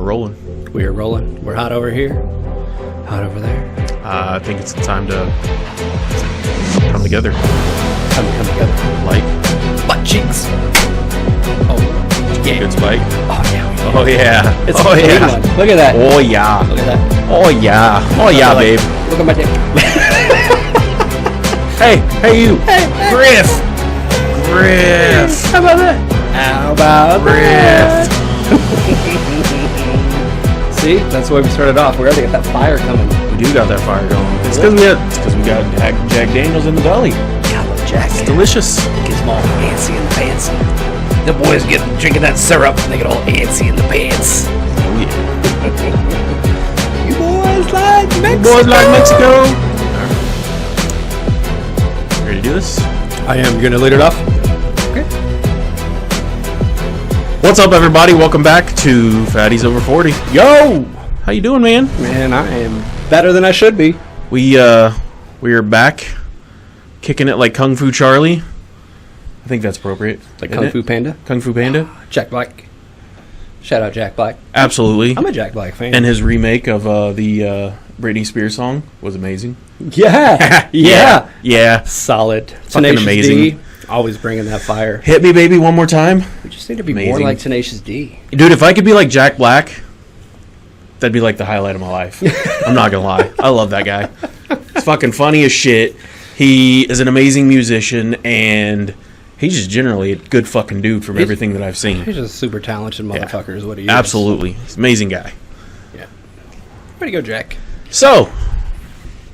rolling. We are rolling. We're hot over here. Hot over there. I think it's time to come together. Come together. Like Butt cheeks. Oh, yeah. good spike. Oh, yeah. Oh yeah. It's oh a big yeah. one. Look at that. Oh yeah. Look at that. Oh yeah. Oh yeah, Look, babe. Look at my dick. Hey you. Hey. Griff. How about that? How about Griff. See? That's why we started off. We already got that fire coming. We do got that fire going. It's because we got Jack Daniels in the belly. Yeah, I love Jack. It's delicious. Gets them all antsy in the pants. The boys get drinking that syrup and they get all antsy in the pants. Oh yeah. You boys like Mexico. You boys like Mexico. Ready to do this? I am. You're gonna lead it off. Okay. What's up, everybody? Welcome back to Fatties Over 40. Yo, How you doing, man? man, I am better than I should be. We are back, kicking it like Kung Fu Charlie. I think that's appropriate. Like isn't Kung it? Fu Panda. Kung Fu Panda. Jack Black. Shout out Jack Black. Absolutely. I'm a Jack Black fan. And his remake of the Britney Spears song was amazing. yeah, yeah, Yeah. solid. Fucking Tenacious amazing. D, always bringing that fire. Hit me, baby, one more time. We just need to be more Amazing. like Tenacious D. Dude, if I could be like Jack Black, that'd be like the highlight of my life. I'm not gonna lie. I love that guy. He's fucking funny as shit. He is an amazing musician, and he's just generally a good fucking dude from everything that I've seen. He's just a super talented motherfucker, is what he is. Absolutely. He's an amazing guy. Yeah. Way to go, Jack. So,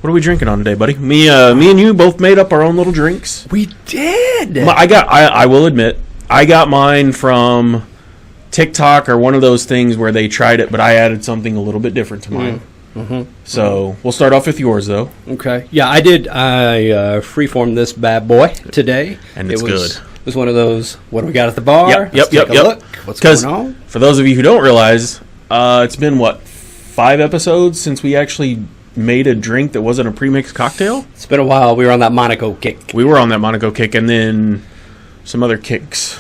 what are we drinking on today, buddy? Me and you both made up our own little drinks. We did. I will admit, I got mine from TikTok or one of those things where they tried it, but I added something a little bit different to mine. So we'll start off with yours, though. Okay. Yeah, I did. I freeformed this bad boy today. And it's good. It was one of those, what do we got at the bar? Yep. Let's take a look. What's going on? For those of you who don't realize, it's been, 5 episodes since we actually made a drink that wasn't a pre-mixed cocktail? It's been a while. We were on that Monaco kick. We were on that Monaco kick, and then some other kicks.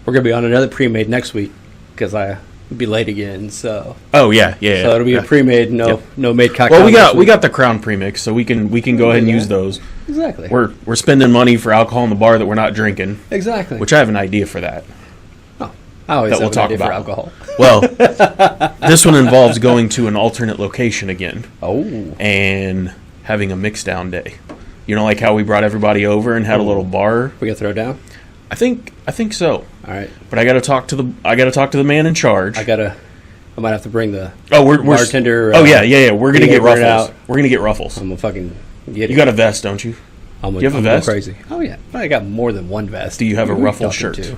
We're going to be on another pre-made next week because I'll be late again. So Oh, yeah. so it'll be a pre-made, no made Well, cocktail. we got the Crown premix, so we can go ahead and use those. Exactly. We're spending money for alcohol in the bar that we're not drinking, Exactly. which I have an idea for that. I always that we'll have an talk idea for about. alcohol. Well, this one involves going to an alternate location again Oh. and having a mix down day. You know, like how we brought everybody over and had a little bar. We going to throw down? I think so. All right. But I got to talk to the man in charge. I might have to bring the we're bartender. Oh yeah. We're gonna get figure it ruffles. out. We're gonna get ruffles. I'm going to fucking get it. You got a vest, don't you? I'm you have a vest? Go crazy. Oh, yeah. I got more than one vest. Do you have a Who are you ruffle talking shirt? to?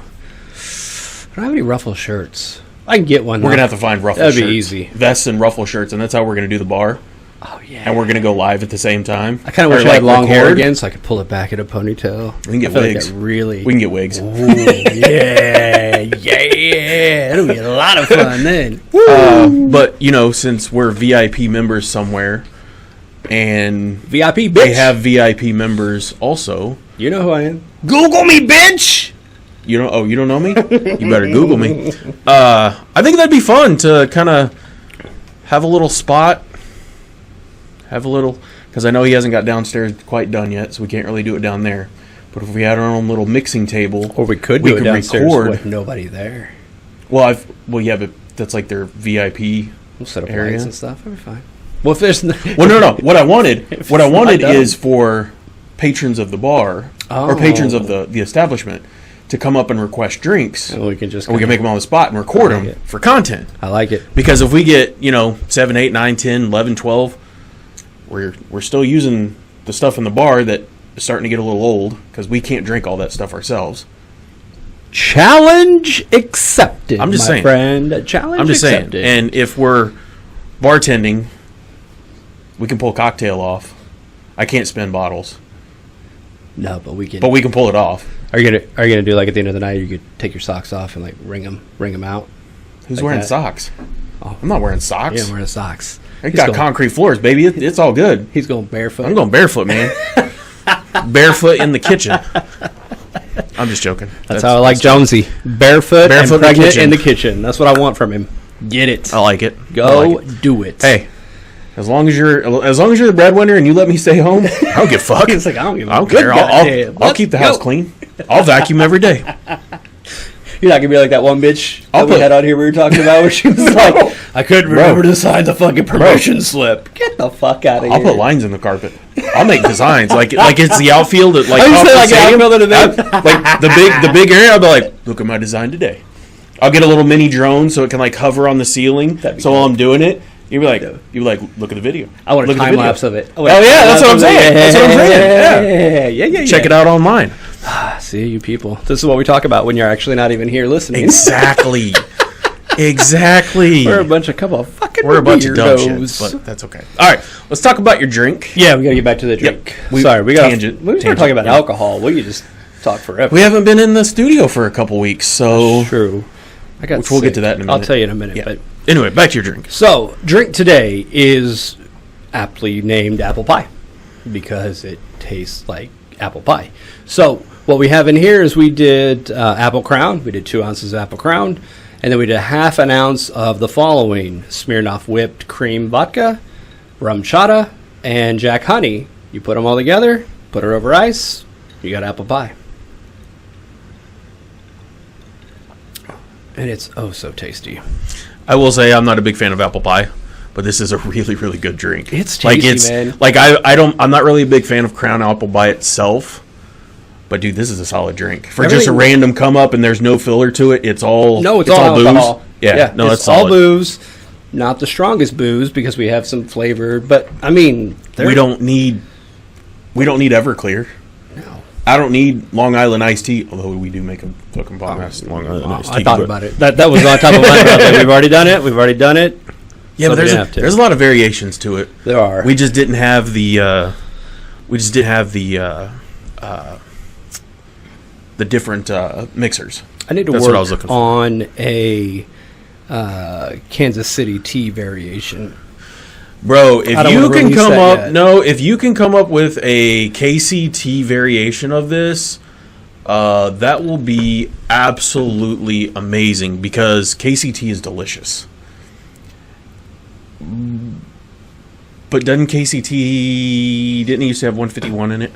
I don't have any ruffle shirts. I can get one. We're gonna have to find ruffle That'd shirts. be easy. Vests and ruffle shirts, and that's how we're gonna do the bar. Oh, yeah. And we're gonna go live at the same time. I kind of wish I had long hair again so I could pull it back in a ponytail. We can get I feel wigs. Like really. We can get wigs. Ooh, yeah. It'll be a lot of fun then. But since we're VIP members somewhere, and VIP, bitch. they have VIP members also. You know who I am. Google me, bitch. You don't know me? You better Google me. I think that'd be fun to kind of have a little spot. Because I know he hasn't got downstairs quite done yet, so we can't really do it down there. But if we had our own little mixing table, Or we could do it downstairs with nobody there. Well, yeah, but that's like their VIP We'll set up area lights and stuff. It'll be fine. Well, if there's Well, no. What I wanted done. is for patrons of the bar or patrons of the establishment to come up and request drinks. And we can just And we can make them on the spot and record I like them it. for content. I like it. Because if we get 7, 8, 9, 10, 11, 12, we're still using the stuff in the bar that is starting to get a little old because we can't drink all that stuff ourselves. Challenge accepted. I'm just my saying. Friend. Challenge I'm just accepted. saying. And if we're bartending, we can pull a cocktail off. I can't spin bottles, No, but we can. but we can pull it off. Are you gonna do like at the end of the night? You could take your socks off and like wring them out. Who's Like wearing that. socks? Oh. I'm not wearing socks. Yeah, I'm wearing socks. I got concrete floors, baby. It's all good. He's going barefoot. I'm going barefoot, man. Barefoot in the kitchen. I'm just joking. That's how I like Jonesy. Barefoot and in the pregnant kitchen. in the kitchen. That's what I want from him. Get it. I like it. I Go like it. do it. Hey, as long as you're the breadwinner and you let me stay home, I don't give a fuck. It's like, I don't give a I don't good care. goddamn. I'll keep the house clean. I'll vacuum every day. You're not gonna be like that one bitch that we had on here we were talking about where she was like, I couldn't remember to sign the fucking permission slip. Get the fuck out of here. I'll put lines in the carpet. I'll make designs like it's the outfield at like I Coffee say like Stadium. outfield at a bit. Like the big area. I'll be like, look at my design today. I'll get a little mini drone so it can like hover on the ceiling. So while I'm doing it, you'd be like, look at the video. I want a Look at the time video. lapse of it. Oh yeah, that's what I'm saying. That's what I'm saying. Yeah. Check it out online. See, you people. This is what we talk about when you're actually not even here listening. Exactly. We're a couple of fucking We're a bunch of dumb weirdos. shits, but that's okay. All right, let's talk about your drink. Yeah, we gotta get back to the drink. Yep. Sorry, we got tangent. We were talking about alcohol. We could just talk forever. We haven't been in the studio for a couple weeks, so True. I got. which we'll get to that in a minute. I'll tell you in a minute. Yeah. But Anyway, back to your drink. so, drink today is aptly named apple pie because it tastes like apple pie. So, what we have in here is we did apple crown. We did 2 ounces of apple crown. And then we did half an ounce of the following: Smirnoff whipped cream vodka, rum chata, and Jack honey. You put them all together, put it over ice, you got apple pie. And it's oh so tasty. I will say I'm not a big fan of apple pie, but this is a really, really good drink. It's tasty, man. Like I'm not really a big fan of Crown Apple by itself. But dude, this is a solid drink for just a random come up, and there's no filler to it. It's all it's all alcohol. booze. Yeah, no, it's all booze. Not the strongest booze because we have some flavor, but I mean, we don't need Everclear. No, I don't need Long Island iced tea. Although we do make a fucking bomb ass Long Island iced tea. I thought about it. That was on top of my mind. We've already done it. Yeah, but there's a lot of variations to it. There are. We just didn't have the different mixers. I need to That's work what I was looking for. on a Kansas City tea variation. Bro, if you can come up with a KCT variation of this, that will be absolutely amazing because KCT is delicious. But didn't it used to have 151 in it?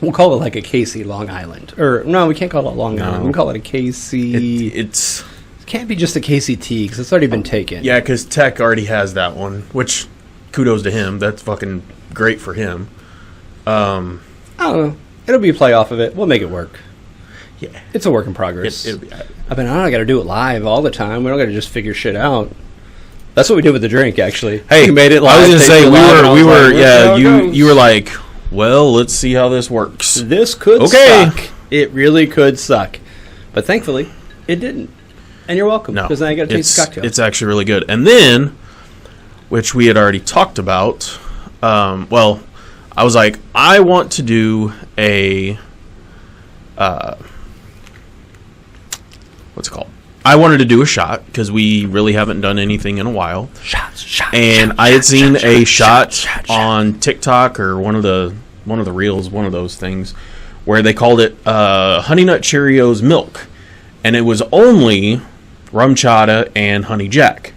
We'll call it like a KC Long Island. Or, no, we can't call it Long Island. We can call it a KC... It can't be just a KCT because it's already been taken. Yeah, because Tech already has that one, which kudos to him. That's fucking great for him. I don't know. It'll be a play off of it. We'll make it work. Yeah. It's a work in progress. It'll be, I don't got to do it live all the time. We don't got to just figure shit out. That's what we did with the drink, actually. Hey, we made it live. I was going to say, we were yeah, you were like, well, let's see how this works. This could suck. It really could suck. But thankfully, it didn't. And you're welcome. No, because now you got to taste the cocktail. It's actually really good. And then, which we had already talked about, I was like, I want to do a, what's it called? I wanted to do a shot because we really haven't done anything in a while. And I had seen a shot on TikTok or one of the reels, one of those things, where they called it Honey Nut Cheerios Milk, and it was only rum chata and honey jack.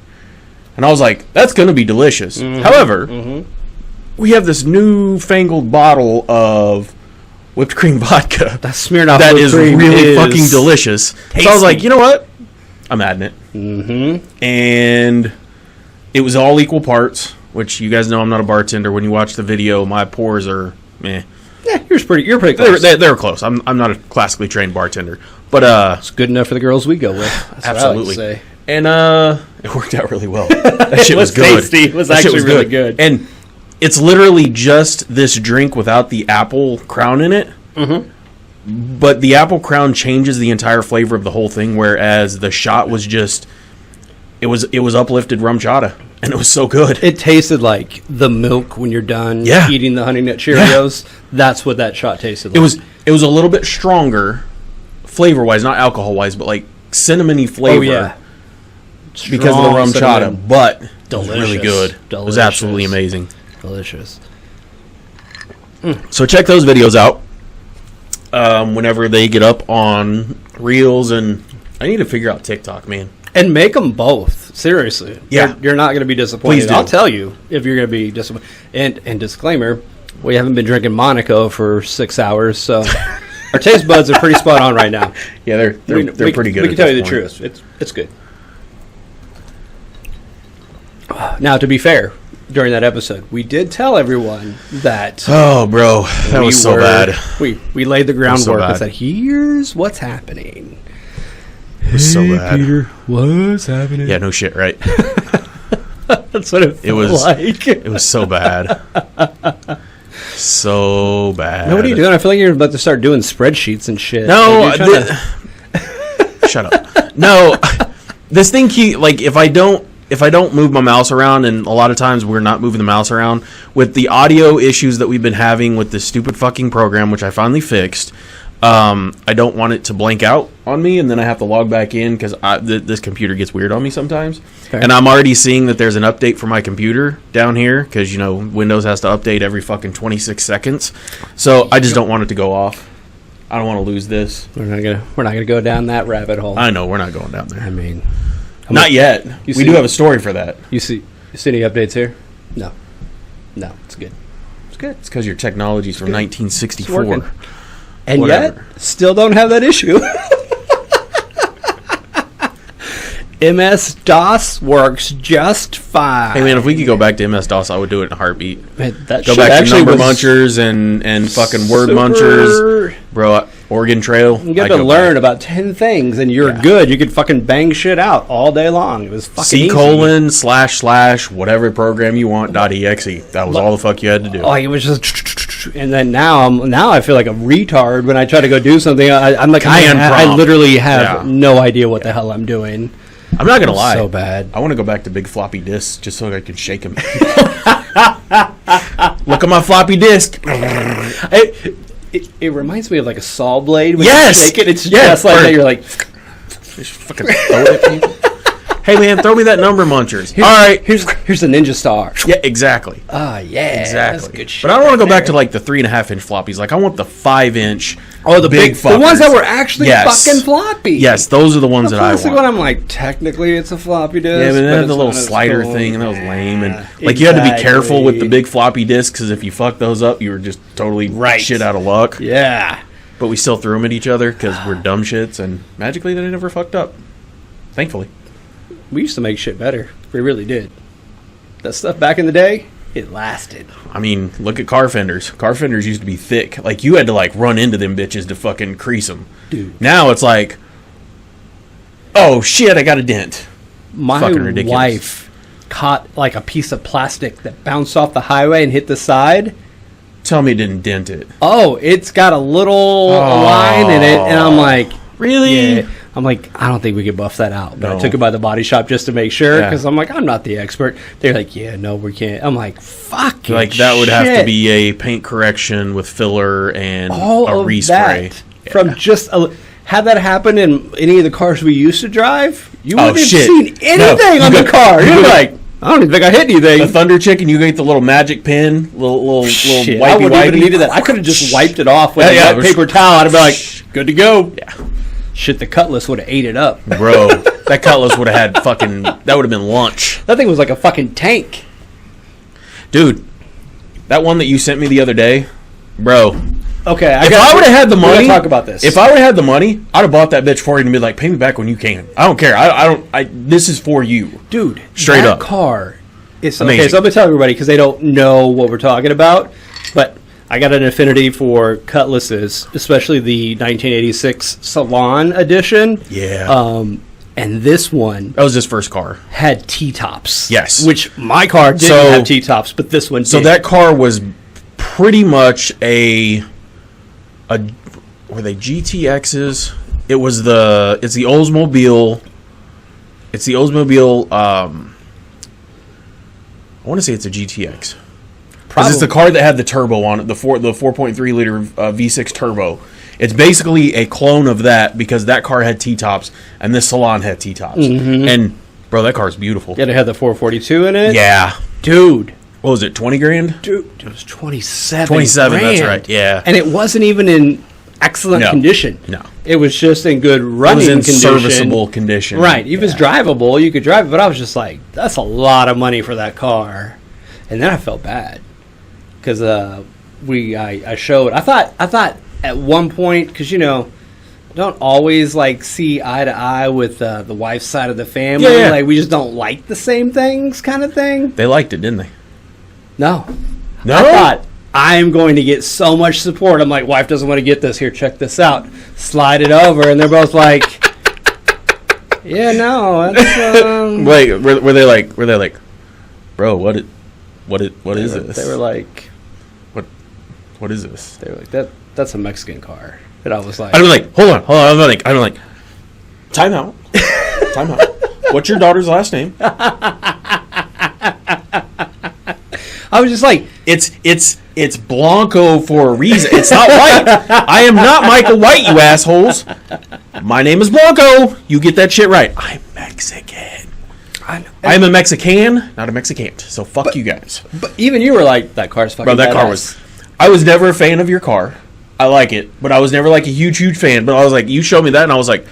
And I was like, that's going to be delicious. Mm-hmm. However, we have this newfangled bottle of whipped cream vodka That's Smirnoff that is really fucking fucking delicious. Tasty. So I was like, you know what? I'm adding it. Mm-hmm. And it was all equal parts, which you guys know I'm not a bartender. When you watch the video, my pours are meh. Yeah, you're pretty close. They're close. I'm not a classically trained bartender, but it's good enough for the girls we go with. That's absolutely. What I like to say. And it worked out really well. That shit was good. Tasty. It was actually really good. And it's literally just this drink without the apple crown in it. Mm-hmm. But the apple crown changes the entire flavor of the whole thing, whereas the shot was just it was uplifted rum chata, and it was so good. It tasted like the milk when you're done eating the Honey Nut Cheerios. Yeah. That's what that shot tasted like. It was a little bit stronger flavor wise, not alcohol wise, but like cinnamony flavor. Oh yeah. Because of the rum chata, but delicious. It was really good. Delicious. It was absolutely amazing. Delicious. So check those videos out. Whenever they get up on Reels, and I need to figure out TikTok, man. And make them both. Seriously. Yeah. You're not going to be disappointed. Please do. I'll tell you if you're going to be disappointed. And disclaimer, we haven't been drinking Monaco for 6 hours, so our taste buds are pretty spot on right now. Yeah, they're pretty good. We can tell you the truth. It's good. Now, to be fair, during that episode, we did tell everyone that. Oh, bro, that was so bad. We laid the groundwork and bad. said, "Here's what's happening." It was so bad. Peter, what's happening? Yeah, no shit, right? That's what it was like. It was so bad. So bad. Now, what are you doing? I feel like you're about to start doing spreadsheets and shit. No, Like, shut up. No, this thing like if I don't move my mouse around, and a lot of times we're not moving the mouse around with the audio issues that we've been having with this stupid fucking program, which I finally fixed. I don't want it to blank out on me, and then I have to log back in because this computer gets weird on me sometimes. Okay. And I'm already seeing that there's an update for my computer down here because Windows has to update every fucking 26 seconds. So I just don't want it to go off. I don't want to lose this. We're not gonna go down that rabbit hole. I know we're not going down there. I mean, not yet. We do have a story for that. You see any updates here? No, it's good. It's good. It's because your technology's from 1964. And whatever. Yet, still don't have that issue. MS-DOS works just fine. Hey, man, if we could go back to MS-DOS, I would do it in a heartbeat. Man, that go back to number munchers and fucking word munchers. Bro, Oregon Trail. You have to learn about 10 things, and you're good. You could fucking bang shit out all day long. It was fucking C:// whatever program you want, .exe. That was all the fuck you had to do. Oh, it was just... And then now I feel like a retard when I try to go do something. I'm like, I literally have no idea what the hell I'm doing. I'm not going to lie. So bad. I want to go back to big floppy disks just so I can shake them. Look at my floppy disk. It reminds me of like a saw blade. When you shake it, it's just like that. You're like... Just fucking throw it at people. Hey, man, throw me that number munchers. All right. Here's the Ninja Star. Yeah, exactly. Ah, yeah. Exactly. That's good shit. But I don't want to go back to like the 3.5-inch floppies. Like, I want the 5-inch. Oh, the big fuckers. The ones that were actually fucking floppy. Yes, those are the ones that I want. One, I'm like, technically it's a floppy disk. Yeah, but they had the little slider thing, and that was lame. And like, you had to be careful with the big floppy disks because if you fucked those up, you were just totally shit out of luck. Yeah. But we still threw them at each other because we're dumb shits, and magically they never fucked up. Thankfully. We used to make shit better. We really did. That stuff back in the day, it lasted. I mean, look at car fenders. Car fenders used to be thick. Like, you had to, like, run into them bitches to fucking crease them. Dude. Now it's like, oh, shit, I got a dent. My wife caught, like, a piece of plastic that bounced off the highway and hit the side. Tell me it didn't dent it. Oh, it's got a little line in it, and I'm like... Really? Yeah. I'm like, I don't think we could buff that out. But No. I took it by the body shop just to make sure, because I'm like, I'm not the expert. They're like, yeah, no, we can't. I'm like, fuck Like, that would have to be a paint correction with filler and all a of respray. That from just had that happen in any of the cars we used to drive, you wouldn't have shit. seen anything on the car. You're like, I don't even think I hit anything. The Thunder Chicken, you get the little magic pen, little Shit, wipey I wouldn't even wipey. needed that. I could have just wiped it off with Yeah, a paper towel. I'd be like, good to go. Yeah. Shit, the Cutlass would have ate it up. Bro, that Cutlass would have had fucking... That would have been lunch. That thing was like a fucking tank. Dude, that one that you sent me the other day, bro. Okay, If I would have had the money... talk about this. If I would have had the money, I'd have bought that bitch for you and be like, pay me back when you can. I don't care. This is for you. Dude, Straight that up. car is... Amazing. Okay, so I'm going to tell everybody because they don't know what we're talking about, but... I got an affinity for Cutlasses, especially the 1986 Salon edition. Yeah. And this one That was his first car. had T-tops. Yes. Which my car didn't have T-tops, but this one did. So that car was pretty much were they GTXs? It's the Oldsmobile. It's the Oldsmobile, I want to say it's a GTX. Because it's the car that had the turbo on it, the 4.3 liter V6 turbo. It's basically a clone of that because that car had T-tops and this Salon had T-tops. Mm-hmm. And, bro, that car's beautiful. Yeah, it had the 442 in it? Yeah. Dude. What was it, 20 grand? Dude, it was 27 27, grand. that's right, yeah. And it wasn't even in excellent No. condition. No. It was just in good It running was in condition. serviceable condition. Right. If it's drivable, you could drive it. But I was just like, that's a lot of money for that car. And then I felt bad. Because I showed. I thought at one point, because, don't always, see eye to eye with the wife's side of the family. Yeah. Like, we just don't like the same things kind of thing. They liked it, didn't they? No. No? I thought, I am going to get so much support. I'm like, wife doesn't want to get this. Here, check this out. Slide it over. And they're both like, yeah, no. That's, Wait, were they like, bro, what is this? They were like, what is this? they were like, that's a Mexican car. And I was like, I'd be like, hold on. I'm like, time out. What's your daughter's last name? I was just like, It's Blanco for a reason. It's not White. I am not Michael White, you assholes. My name is Blanco. You get that shit right. I'm Mexican. I'm a Mexican, not a Mexicant. So fuck you guys. but even you were like, that car's fucking Bro, that car badass. was... I was never a fan of your car. I like it, but I was never like a huge fan. But I was like, you showed me that, and I was like,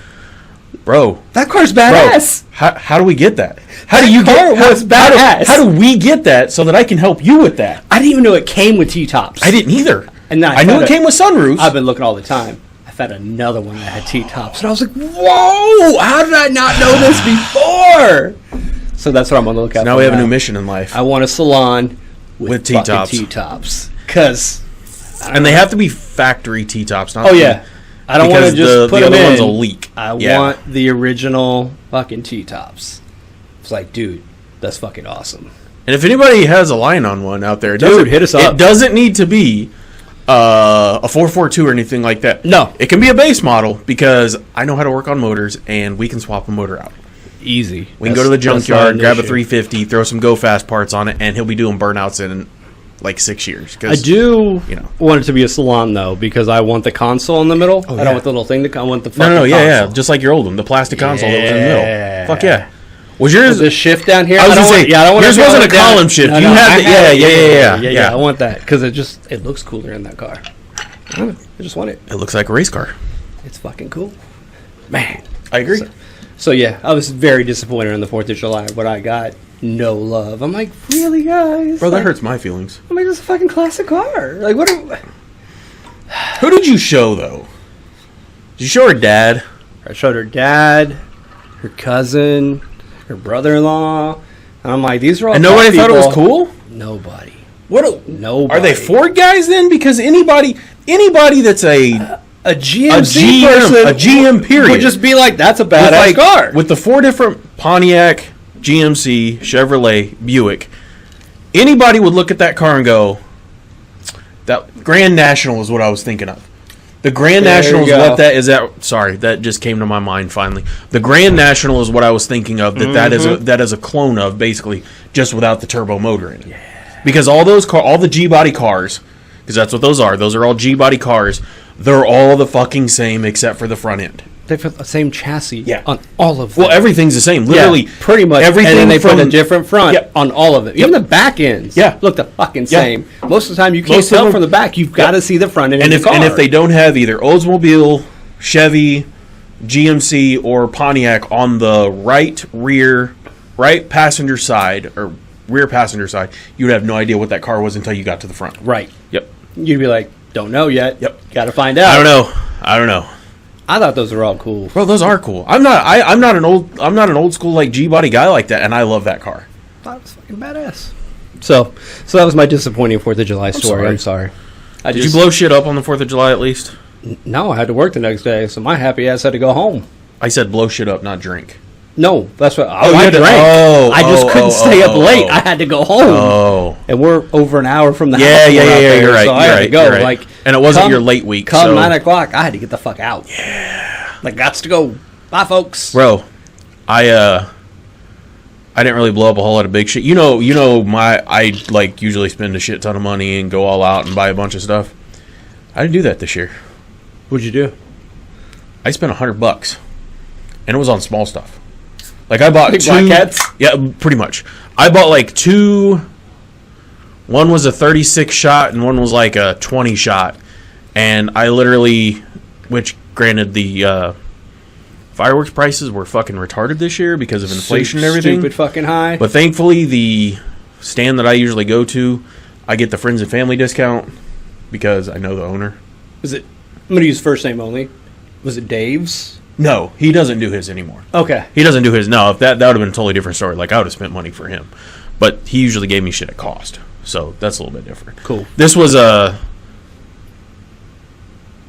bro, That car's badass. how do we get that? How do you get? was badass. How do we get that so that I can help you with that? I didn't even know it came with T-tops. I didn't either. And then I knew it came with sunroofs. I've been looking all the time. I found another one that had T-tops. And I was like, whoa, how did I not know this before? So that's what I'm on the lookout for. Now we have a new mission in life. I want a salon With fucking T-tops. T-tops. Because... And they have to be factory T-tops. Not Oh, yeah. I don't want to just put the them other in. ones will leak. I Yeah. want the original fucking T-tops. It's like, dude, that's fucking awesome. And if anybody has a line on one out there, Dude, hit us up. It doesn't need to be a 442 or anything like that. No. It can be a base model because I know how to work on motors and we can swap a motor out. Easy. We can go to the junkyard, grab a 350, throw some Go Fast parts on it, and he'll be doing burnouts in like 6 years. I do you know. want it to be a salon, though, because I want the console in the middle. I yeah. don't want the little thing to... I want the fucking No, yeah, console. just like your old one, the plastic console that was in the Yeah. middle. Fuck yeah. Was yours... The shift down here. I was don't gonna want- say, I don't want yours to wasn't a down. column shift. No, You no, had I the- had yeah, it. yeah. I want that because it looks cooler in that car. I don't know, I just want it. It looks like a race car. It's fucking cool, man. I agree. So yeah, I was very disappointed on the 4th of July. What I got, no love. I'm like, really, guys? Bro, that Like, hurts my feelings. I'm like, this is a fucking classic car. Like, what? Who did you show, though? Did you show her dad? I showed her dad, her cousin, her brother-in-law, and I'm like, these are all. And nobody car thought it was people. cool? Nobody. Nobody. Are they Ford guys then? Because anybody that's a GMC person, a GM period would just be like, that's a with, badass car. with the 4 different Pontiac, GMC, Chevrolet, Buick, anybody would look at that car and go, that Grand National is what I was thinking of. The Grand There National is you go. what that is. Sorry, that just came to my mind finally. The Grand National is what I was thinking of. That is a clone of, basically, just without the turbo motor in it. Yeah. Because all the G body cars, because that's what those are. Those are all G body cars. They're all the fucking same except for the front end. They've got the same chassis Yeah. on all of them. Well, everything's the same. Literally, pretty much everything. And then they from put a different front Yeah. on all of it. Even the back ends look the fucking Yeah. same. Most of the time, you can't Most of tell them- from the back. You've got to see the front end and of the car. if they don't have either Oldsmobile, Chevy, GMC, or Pontiac on the right passenger side or rear passenger side, you would have no idea what that car was until you got to the front. Right. Yep. You'd be like, don't know yet. Yep. Got to find out. I don't know. I thought those were all cool. Bro, those are cool. I'm not an old school like G body guy like that, and I love that car. I thought it was fucking badass. So that was my disappointing 4th of July story. sorry. I'm sorry. Did you blow shit up on the 4th of July at least? No, I had to work the next day, so my happy ass had to go home. I said blow shit up, not drink. No, that's what you I had to- drank. I just couldn't stay up late. oh. I had to go home. Oh. And we're over an hour from the house. Yeah, when we're out there, you're right. So I had to go. You're right. Like, And it wasn't your late week, Come so- 9 o'clock, I had to get the fuck out. Yeah. Like, gots to go. Bye, folks. Bro, I didn't really blow up a whole lot of big shit. I like usually spend a shit ton of money and go all out and buy a bunch of stuff. I didn't do that this year. What'd you do? I spent $100, and it was on small stuff. Like I bought Big two. black cats? Yeah, pretty much. I bought like two. One was a 36 shot, and one was like a 20 shot. And I literally, which granted the fireworks prices were fucking retarded this year because of inflation and everything. Stupid fucking high. But thankfully, the stand that I usually go to, I get the friends and family discount because I know the owner. I'm going to use first name only. Was it Dave's? No, he doesn't do his anymore. Okay. He doesn't do his. No, if that would have been a totally different story. Like, I would have spent money for him. But he usually gave me shit at cost. So that's a little bit different. Cool. This was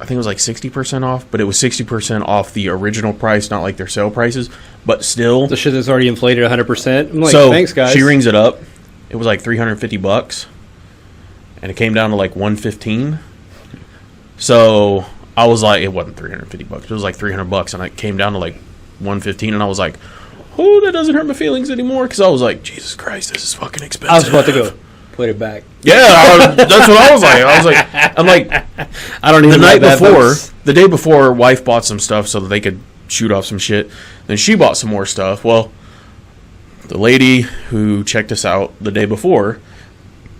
I think it was like 60% off, but it was 60% off the original price, not like their sale prices. But still, The shit that's already inflated 100%. I'm like, so thanks, guys. she rings it up. It was like $350, and it came down to like $115. So I was like, it wasn't $350. It was like $300, and it came down to like $115, and I was like, oh, that doesn't hurt my feelings anymore, because I was like, Jesus Christ, this is fucking expensive. I was about to go, put it back. Yeah, that's what I was like. I'm like, I don't even the night like that, before, folks. the day before, wife bought some stuff so that they could shoot off some shit. Then she bought some more stuff. Well, the lady who checked us out the day before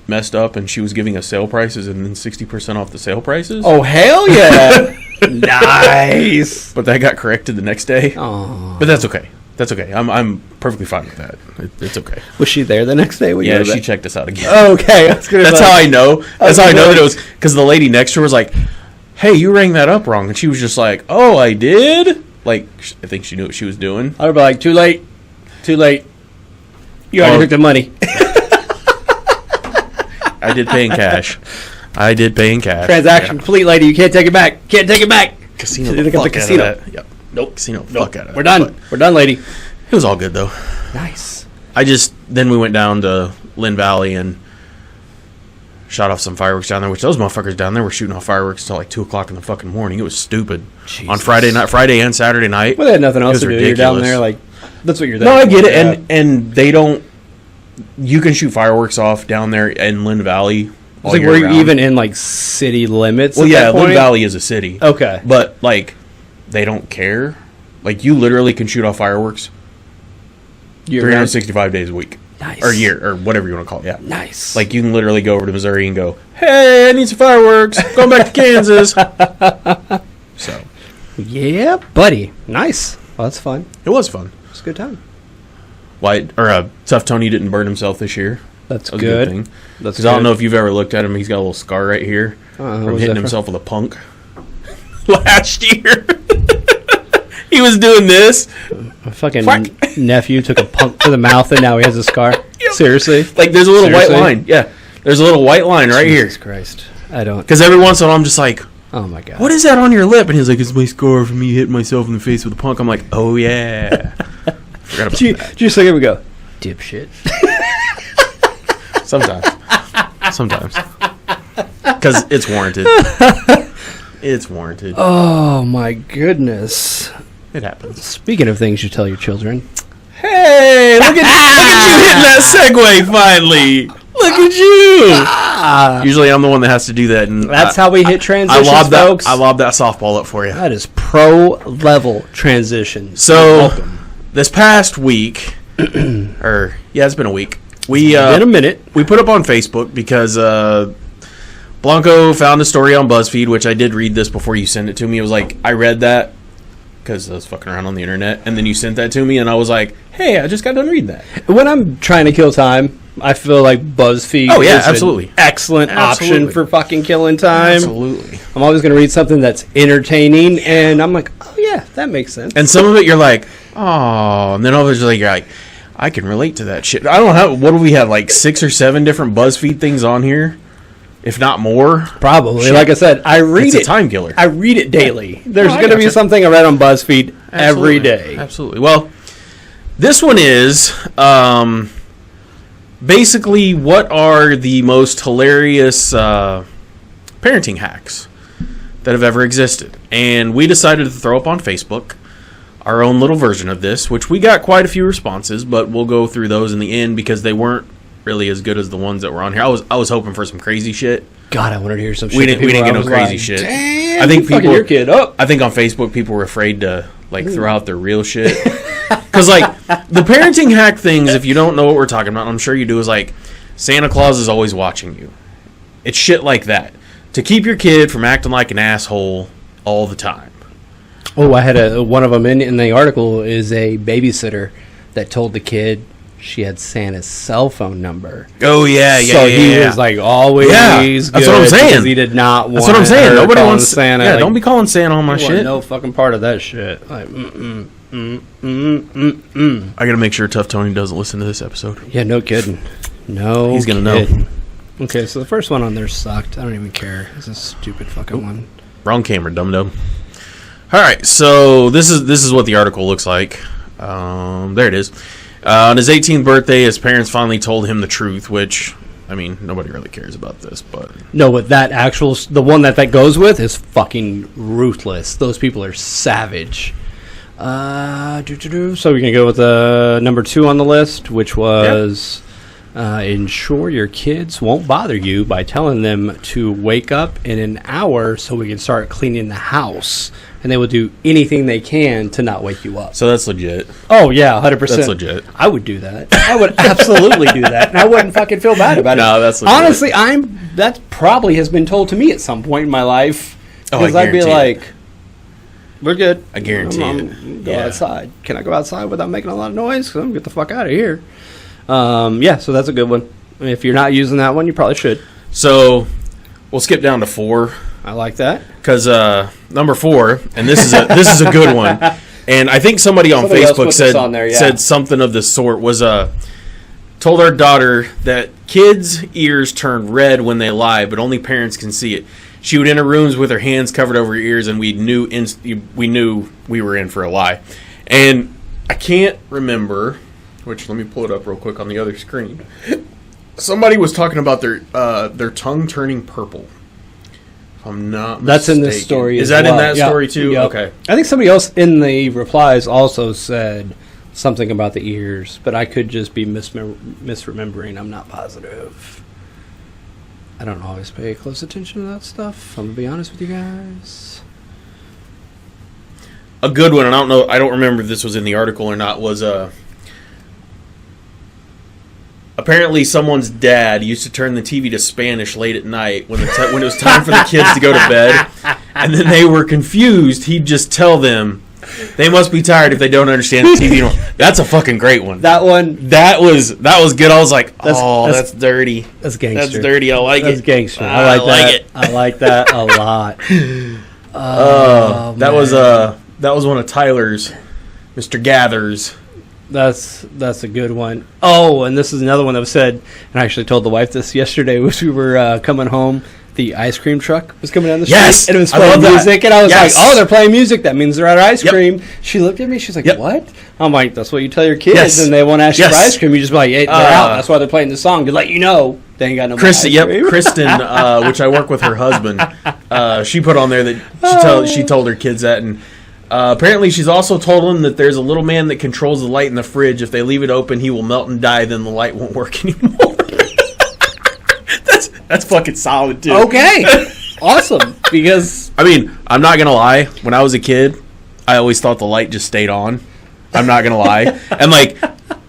messed up, and she was giving us sale prices and then 60% off the sale prices. Oh, hell yeah. Nice. But that got corrected the next day. Oh. But that's okay. That's okay. I'm perfectly fine with that. It's okay. Was she there the next day? When Yeah, you were she there? checked us out again. Okay. That's how I know. That's how I know that it was, because the lady next to her was like, hey, you rang that up wrong. And she was just like, oh, I did? Like, I think she knew what she was doing. I would be like, too late. Too late. You already took the money. I did pay in cash. Transaction complete, lady. You can't take it back. Can't take it back. Casino Look the at the fuck casino. out of that. Yep. Nope. Casino the fuck out of We're that. done. But We're done, lady. it was all good, though. Nice. Then we went down to Lynn Valley and shot off some fireworks down there, which those motherfuckers down there were shooting off fireworks until like 2 o'clock in the fucking morning. It was stupid. Jesus. On Friday and Saturday night. Well, they had nothing It else was to do. You're down ridiculous. there, like, that's what you're there No, I for. get it, Yeah. and they don't. You can shoot fireworks off down there in Lynn Valley. It's like, were you even in, like, city limits? Well, at yeah, that point? Lynn Valley is a city. Okay. But like, they don't care. Like, you literally can shoot off fireworks Year 365 days a week. Nice. Or year, or whatever you want to call it. Yeah. Nice. Like, you can literally go over to Missouri and go, hey, I need some fireworks. Going back to Kansas. So, yeah, buddy. Nice. Well, that's fun. it was fun. It's a good time. Tough Tony didn't burn himself this year. That's That was a good. thing. That's Because I don't know if you've ever looked at him. He's got a little scar right here what from was hitting that himself with a punk last year. He was doing this. My fucking Fuck. nephew took a punk to the mouth and now he has a scar. Yep. Seriously? Like, there's a little Seriously? white line. Yeah. There's a little white line right here. Jesus Christ. I don't. Because every once in a while, I'm just like, Oh, my God. what is that on your lip? And he's like, it's my scar from me hitting myself in the face with a punk. I'm like, oh, yeah. Forgot about that. Just like, here we go. Dipshit. Sometimes. Because it's warranted. It's warranted. Oh, my goodness. It happens. Speaking of things you tell your children. Hey, look at you hitting that segue finally. Look at you. Usually I'm the one that has to do that. And That's how we hit transitions, folks. I lobbed that softball up for you. That is pro-level transition. So, Welcome. this past week, it's been a week. We In a minute. we put up on Facebook because Blanco found a story on BuzzFeed, which I did read this before you sent it to me. It was like, I read that because I was fucking around on the internet, and then you sent that to me, and I was like, hey, I just got done reading that. When I'm trying to kill time, I feel like BuzzFeed Oh, yeah, is absolutely. an excellent Absolutely. option for fucking killing time. Absolutely. I'm always going to read something that's entertaining, and I'm like, oh, yeah, that makes sense. And some of it you're like, oh, and then others you're like, I can relate to that shit. I don't know, what do we have, like 6 or 7 different BuzzFeed things on here? If not more. Probably. Shit. Like I said, I read It's it. a time killer. I read it daily. There's I going to be gotcha. something I read on BuzzFeed every Absolutely. day. Absolutely. Well, this one is basically what are the most hilarious parenting hacks that have ever existed. And we decided to throw up on Facebook our own little version of this, which we got quite a few responses, but we'll go through those in the end because they weren't really as good as the ones that were on here. I was hoping for some crazy shit. God, I wanted to hear some shit. We didn't People get I no was crazy like, shit. Damn, I think you fucking people- your kid up. I think on Facebook people were afraid to like throw out their real shit. Because like the parenting hack things, if you don't know what we're talking about, I'm sure you do, is like Santa Claus is always watching you. It's shit like that. to keep your kid from acting like an asshole all the time. Oh, I had one of them in the article is a babysitter that told the kid she had Santa's cell phone number. Oh, yeah. So he was like always that's what I'm saying. He did not want That's what I'm saying. Nobody wants Santa. Yeah, don't be calling Santa on my shit. No fucking part of that shit. Like, I gotta make sure Tough Tony doesn't listen to this episode. Yeah, no kidding. No, he's gonna know. Okay, so the first one on there sucked. I don't even care. It's a stupid fucking one. Wrong camera, dum-dum. All right, so this is what the article looks like. There it is. On his 18th birthday, his parents finally told him the truth, which, I mean, nobody really cares about this, but... No, but the one that goes with is fucking ruthless. Those people are savage. So we're going to go with number 2 on the list, which was... ensure your kids won't bother you by telling them to wake up in an hour so we can start cleaning the house. And they will do anything they can to not wake you up. So that's legit. Oh, yeah, 100%. That's legit. I would do that. I would absolutely do that. And I wouldn't fucking feel bad about it. No, that's legit. Honestly, that probably has been told to me at some point in my life. Because I'd be like, we're good. I guarantee it. Go outside. Can I go outside without making a lot of noise? Because I'm going to get the fuck out of here. Yeah, so that's a good one. I mean, if you're not using that one, you probably should. So we'll skip down to 4. I like that. Because number 4, and this is a good one, and I think somebody on Facebook said something of this sort, was told our daughter that kids' ears turn red when they lie, but only parents can see it. She would enter rooms with her hands covered over her ears, and we knew we were in for a lie. And I can't remember, which let me pull it up real quick on the other screen. Somebody was talking about their tongue turning purple. I'm not mistaken. That's in this story. Is that in that story too? Yep. Okay. I think somebody else in the replies also said something about the ears, but I could just be misremembering. I'm not positive. I don't always pay close attention to that stuff. I'm going to be honest with you guys. A good one, and I don't remember if this was in the article or not, was apparently someone's dad used to turn the TV to Spanish late at night when it was time for the kids to go to bed, and then they were confused. He'd just tell them they must be tired if they don't understand the TV. That's a fucking great one. That was good. I was like, that's dirty. That's gangster. That's dirty. I like it. That's gangster. I like that a lot. That was one of Tyler's, Mr. Gathers. That's a good one. Oh, and this is another one that was said, and I actually told the wife this yesterday, was we were coming home, the ice cream truck was coming down the street, and it was playing music, and I was like, oh, they're playing music, that means they're out of ice cream. She looked at me, she's like, what? I'm like, that's what you tell your kids, and they won't ask you for ice cream, you just be like, hey, they're out, that's why they're playing the song, to let you know they ain't got no ice cream. Kristen, which I work with her husband, she put on there that she told her kids that, and apparently she's also told them that there's a little man that controls the light in the fridge. If they leave it open, he will melt and die, then the light won't work anymore. That's fucking solid, too. Okay. Awesome. Because, I mean, I'm not going to lie. When I was a kid, I always thought the light just stayed on. I'm not going to lie. And, like,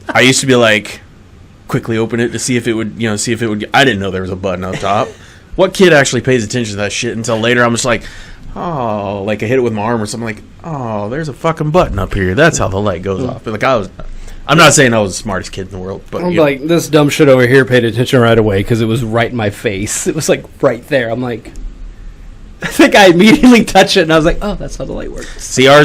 I used to be like, quickly open it to see if it would, I didn't know there was a button up top. What kid actually pays attention to that shit until later? I'm just like, oh, like I hit it with my arm or something, like, oh, there's a fucking button up here. That's how the light goes off. But like I'm not saying I was the smartest kid in the world, but I'm like, this dumb shit over here paid attention right away because it was right in my face. It was like right there. I'm like, I think I immediately touched it and I was like, oh, that's how the light works. See, our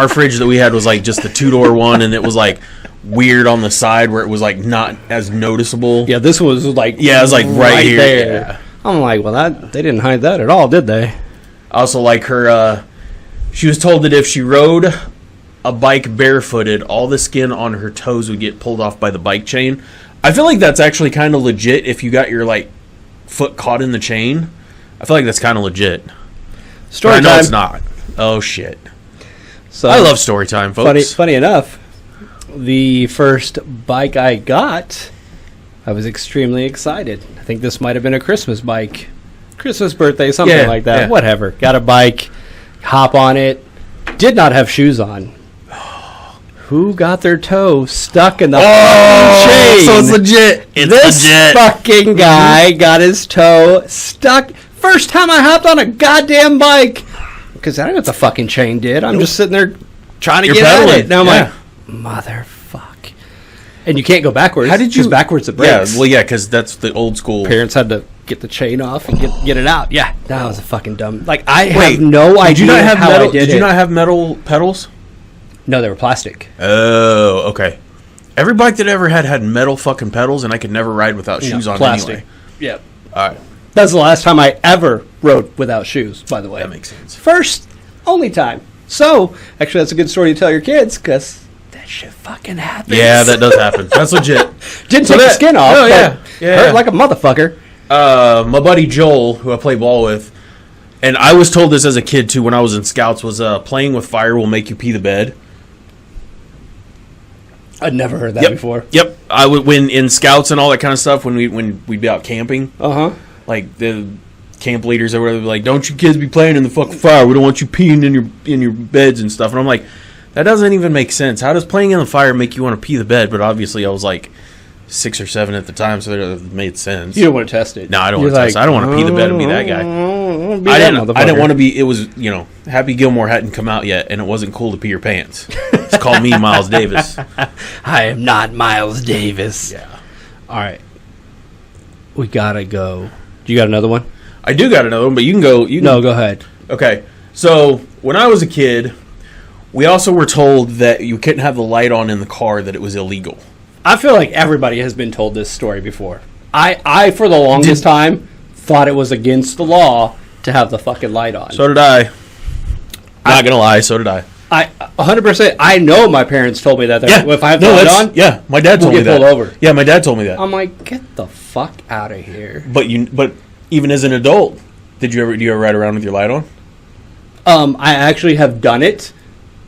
fridge that we had was like just the 2-door one, and it was like weird on the side where it was like not as noticeable. Yeah, this was like, it was like right here. There. Yeah. I'm like, well, they didn't hide that at all, did they? Also, like her, she was told that if she rode a bike barefooted, all the skin on her toes would get pulled off by the bike chain. I feel like that's actually kind of legit if you got your like foot caught in the chain. I feel like that's kind of legit. Story time. No, it's not. Oh shit! So I love story time, folks. Funny enough, the first bike I got, I was extremely excited. I think this might have been a Christmas bike. Christmas, birthday, something like that. Yeah. Whatever. Got a bike, hop on it. Did not have shoes on. Who got their toe stuck in the chain? So it's legit. This fucking guy got his toe stuck. First time I hopped on a goddamn bike. Because I don't know what the fucking chain did. I'm just sitting there trying to get pedaling. at it. And I'm like, motherfuck. And you can't go backwards. How did you? Because backwards it breaks. Yeah, well, yeah, because that's the old school. Parents had to get the chain off and get it out. Yeah, that was a fucking dumb. Like, I have no idea Did you not have how metal? I did Did it. you not have metal pedals? No, they were plastic. Oh, okay. Every bike that I ever had metal fucking pedals, and I could never ride without shoes on plastic. anyway. Yep. All right, That's the last time I ever rode without shoes, by the way. that makes sense. First, only time. So, actually, that's a good story to tell your kids, because that shit fucking happens. Yeah, that does happen. That's legit. Didn't take the skin off. Oh, yeah. but Yeah. hurt like a motherfucker. My buddy Joel, who I play ball with, and I was told this as a kid too when I was in scouts, was playing with fire will make you pee the bed. I'd never heard that before. Yep. I would when in scouts and all that kind of stuff when we'd be out camping. Uh-huh. Like the camp leaders or whatever, like, don't you kids be playing in the fucking fire. We don't want you peeing in your beds and stuff. And I'm like, that doesn't even make sense. How does playing in the fire make you want to pee the bed? But obviously I was like 6 or 7 at the time, so it made sense. You don't want to test it. No, I don't want to test it. I don't want to pee the bed and be that guy. I didn't want to be. It was, Happy Gilmore hadn't come out yet, and it wasn't cool to pee your pants. It's called me, Miles Davis. I am not Miles Davis. Yeah. All right. We gotta go. You got another one? I do got another one, but you can go. No, go ahead. Okay. So when I was a kid, we also were told that you couldn't have the light on in the car, that it was illegal. I feel like everybody has been told this story before. I for the longest time, thought it was against the law to have the fucking light on. So did I. Not gonna lie, so did I. 100%. I know my parents told me that. If I have the light on, yeah, my dad told me that. We'll get pulled over. Yeah, my dad told me that. I'm like, get the fuck out of here. But even as an adult, do you ever ride around with your light on? I actually have done it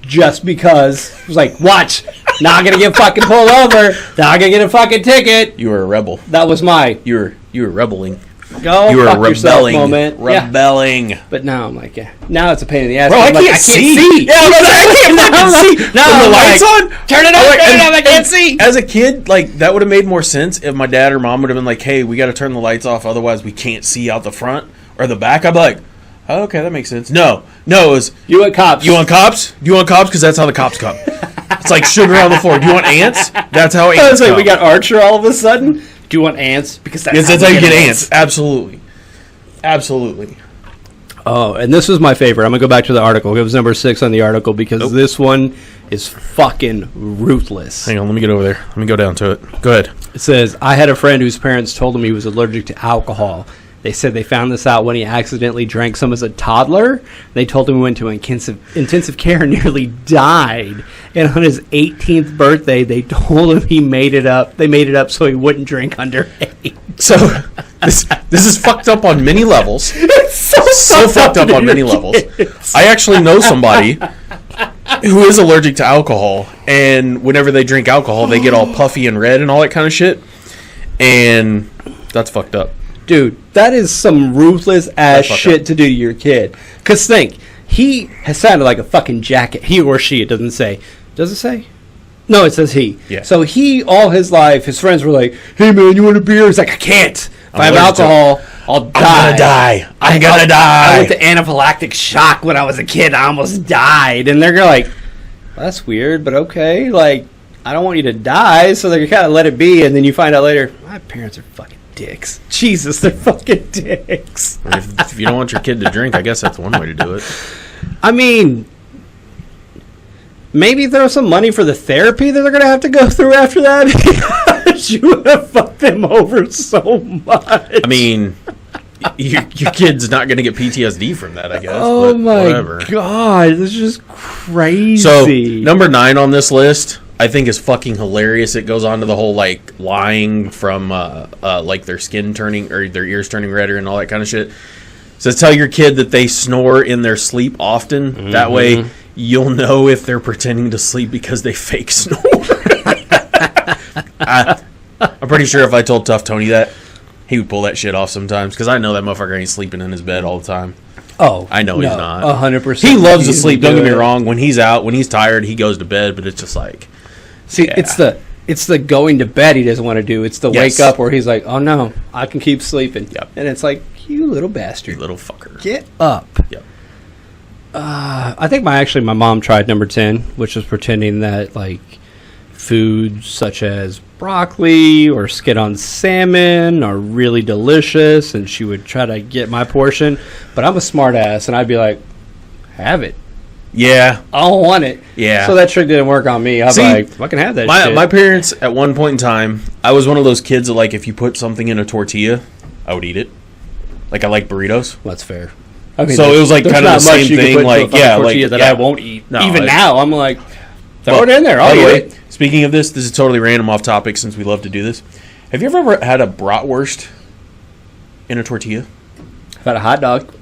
just because I was like, watch, not gonna get fucking pulled over, not gonna get a fucking ticket. You were a rebel. That was my You were rebelling. go You were fuck yourself rebelling. moment. Yeah. Rebelling. But now I'm like, now it's a pain in the ass. Bro, I I'm like, can't see. Yeah, I can't fucking see. Now When the lights on, turn it on, I can't see. As a kid, like, that would have made more sense if my dad or mom would have been like, hey, we got to turn the lights off, otherwise we can't see out the front or the back. I'd be like, oh, okay, that makes sense. No, it was, You want cops? you want cops? Do you want cops? Because that's how the cops come. It's like sugar on the floor. Do you want ants? That's how ants I was like, come. we got Archer all of a sudden. Do you want ants? Because Yes, that's how you get ants. Absolutely. Absolutely. Oh, and this was my favorite. I'm going to go back to the article. It was number 6 on the article because this one is fucking ruthless. Hang on, let me get over there. Let me go down to it. Go ahead. It says, I had a friend whose parents told him he was allergic to alcohol. They said they found this out when he accidentally drank some as a toddler. They told him he went to intensive care and nearly died. And on his 18th birthday, they told him he made it up. They made it up so he wouldn't drink underage. So, this is fucked up on many levels. It's so Fucked up on many levels. I actually know somebody who is allergic to alcohol, and whenever they drink alcohol, they get all puffy and red and all that kind of shit. And that's fucked up. Dude, that is some ruthless ass That's fucked shit up. to do to your kid. Because think, he has sounded like a fucking jacket. He or she, it doesn't say. Does it say? No, it says he. Yeah. So he, all his life, his friends were like, hey man, you want a beer? He's like, I can't. If I have allergic to alcohol, I'll die. I'm gonna die. I'm gonna die. I went to anaphylactic shock when I was a kid. I almost died. And they're like, well, that's weird, but okay. Like, I don't want you to die, so they kind of let it be. And then you find out later, my parents are fucking dicks. Jesus, they're fucking dicks. If you don't want your kid to drink, I guess that's one way to do it. I mean, maybe throw some money for the therapy that they're going to have to go through after that. Because you have fucked them over so much. I mean, your kid's not going to get PTSD from that, I guess. Oh but my whatever. God, this is just crazy. So, number 9 on this list, I think is fucking hilarious. It goes on to the whole, like, lying from, like, their skin turning, or their ears turning redder and all that kind of shit. So tell your kid that they snore in their sleep often. Mm-hmm. That way, you'll know if they're pretending to sleep because they fake snore. I'm pretty sure if I told Tough Tony that, he would pull that shit off sometimes, because I know that motherfucker ain't sleeping in his bed all the time. Oh, I know he's not. 100%. He loves to sleep. Don't get me wrong. When he's out, when he's tired, he goes to bed. But it's just like, see, yeah. It's the going to bed he doesn't want to do. It's the wake up where he's like, oh no, I can keep sleeping. Yep. And it's like, You little bastard. You little fucker. Get up. Yep. I think my mom tried number 10, which was pretending that like foods such as broccoli or skid on salmon are really delicious, and she would try to get my portion. But I'm a smart ass, and I'd be like, have it. Yeah. I don't want it. Yeah. So that trick didn't work on me. I was like, I can have that shit. My parents, at one point in time, I was one of those kids that, like, if you put something in a tortilla, I would eat it. Like, I like burritos. That's fair. I mean, so it was like kind of the same thing. Like, yeah, like that I won't eat. No, even now, I'm like, throw it in there. I'll eat it. Speaking of this is totally random off topic since we love to do this. Have you ever had a bratwurst in a tortilla? I've had a hot dog.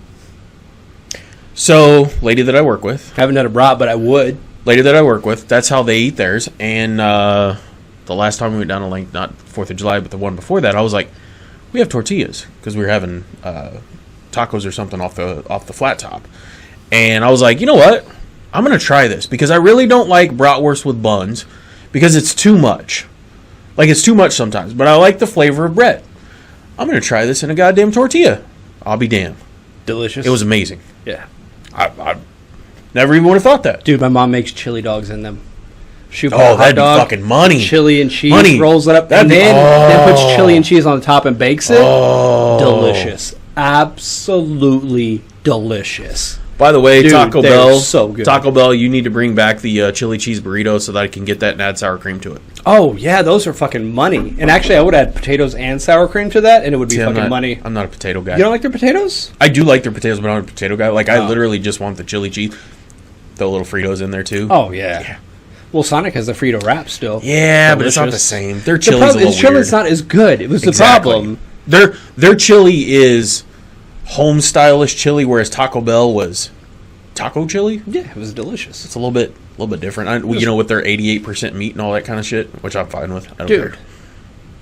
So, lady that I work with. Haven't had a brat, but I would. Lady that I work with, that's how they eat theirs. And the last time we went down to, like, not 4th of July, but the one before that, I was like, we have tortillas. Because we were having tacos or something off the flat top. And I was like, you know what? I'm going to try this. Because I really don't like bratwurst with buns. Because it's too much. Like, it's too much sometimes. But I like the flavor of bread. I'm going to try this in a goddamn tortilla. I'll be damned. Delicious. It was amazing. Yeah. I never even would have thought that. Dude, my mom makes chili dogs in them. She puts that'd be fucking money. Chili and cheese, money. Rolls it up, and then puts chili and cheese on the top and bakes it. Oh. Delicious. Absolutely delicious. By the way, Dude, Taco Bell, so good. Taco Bell, you need to bring back the chili cheese burrito so that I can get that and add sour cream to it. Oh, yeah, those are fucking money. And actually, I would add potatoes and sour cream to that, and it would be money. I'm not a potato guy. You don't like their potatoes? I do like their potatoes, but I'm not a potato guy. Like, I literally just want the chili cheese. Throw little Fritos in there, too. Oh, yeah. Well, Sonic has the Frito wrap still. Yeah, but it's not the same. Their chili's a little weird. Chili's not as good. It was the problem. Their chili is home-stylish chili, whereas Taco Bell was taco chili. Yeah, it was delicious. It's a little bit different. With their 88% meat and all that kind of shit, which I'm fine with. I don't care.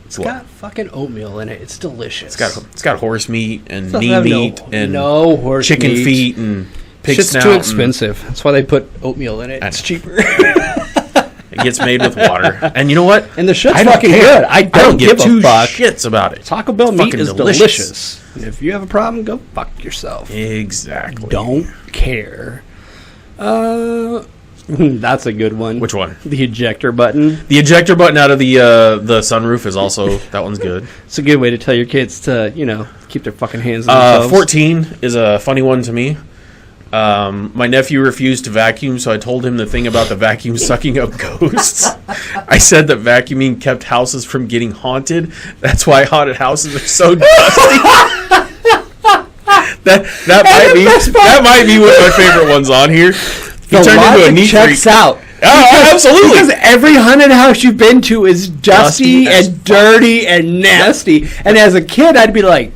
It's got fucking oatmeal in it. It's delicious. It's got horse meat and knee meat and horse chicken meat. Feet and pig Shit's snout. Too expensive. That's why they put oatmeal in it. It's cheaper. It gets made with water, and you know what? And the shit's fucking good. I don't give two a fuck. shits about it. Taco Bell meat is delicious. And if you have a problem, go fuck yourself. Exactly. Don't care. That's a good one. Which one? The ejector button. The ejector button out of the sunroof is also that one's good. It's a good way to tell your kids to keep their fucking hands on themselves. 14 is a funny one to me. My nephew refused to vacuum, so I told him the thing about the vacuum sucking up ghosts. I said that vacuuming kept houses from getting haunted. That's why haunted houses are so dusty. that might be one of my favorite ones on here. The logic checks out. Oh, absolutely. Because every haunted house you've been to is dusty and dirty and nasty. And as a kid, I'd be like,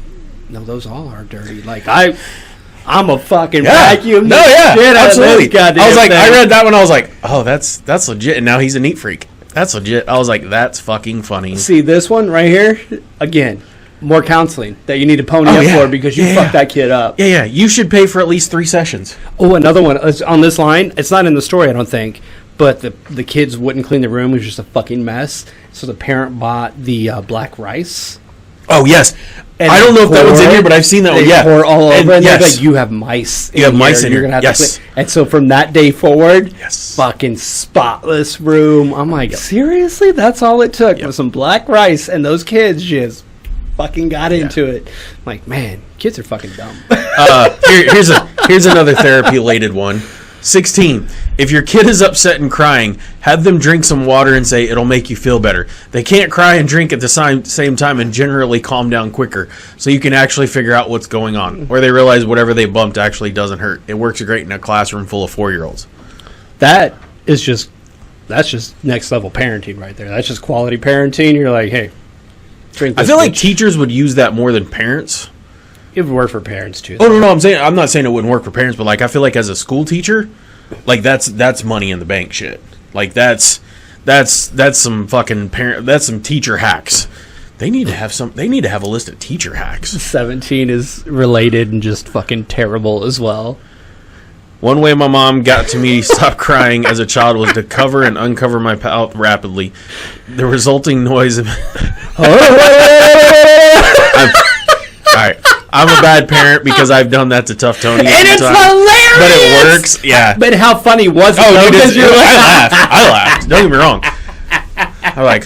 no, those all are dirty. Like, I'm a fucking vacuum. No, yeah, shit absolutely. I was like, I read that one. I was like, oh, that's legit. And now he's a neat freak. That's legit. I was like, that's fucking funny. See this one right here? Again, more counseling that you need to pony up for because you fucked that kid up. Yeah. You should pay for at least 3 sessions. Oh, another one is on this line. It's not in the story, I don't think. But the kids wouldn't clean the room. It was just a fucking mess. So the parent bought the black rice. Oh, yes. And I don't know if that one's in here, but I've seen that one. Yeah. Pour all over, and they're like, you have mice. You have mice in here. You're gonna have to clean. And so from that day forward, fucking spotless room. I'm like, seriously? That's all it took was some black rice, and those kids just fucking got into it. I'm like, man, kids are fucking dumb. Here's another therapy-related one. 16. If your kid is upset and crying, have them drink some water and say it'll make you feel better. They can't cry and drink at the same time and generally calm down quicker, so you can actually figure out what's going on, or they realize whatever they bumped actually doesn't hurt. It works great in a classroom full of 4-year-olds. That's just next level parenting right there. That's just quality parenting. You're like, hey, drink this. I feel like teachers would use that more than parents. It would work for parents too. Oh no, I'm not saying it wouldn't work for parents, but like I feel like as a school teacher, like that's money in the bank shit. Like that's some fucking that's some teacher hacks. They need to have a list of teacher hacks. 17 is related and just fucking terrible as well. One way my mom got to me to stop crying as a child was to cover and uncover my mouth rapidly. The resulting noise of all right. I'm a bad parent because I've done that to Tough Tony. And it's times, hilarious! but it works. Yeah. But how funny was it? Oh, though? dude, 'Cause you're like, I laughed. Don't get me wrong. I'm like,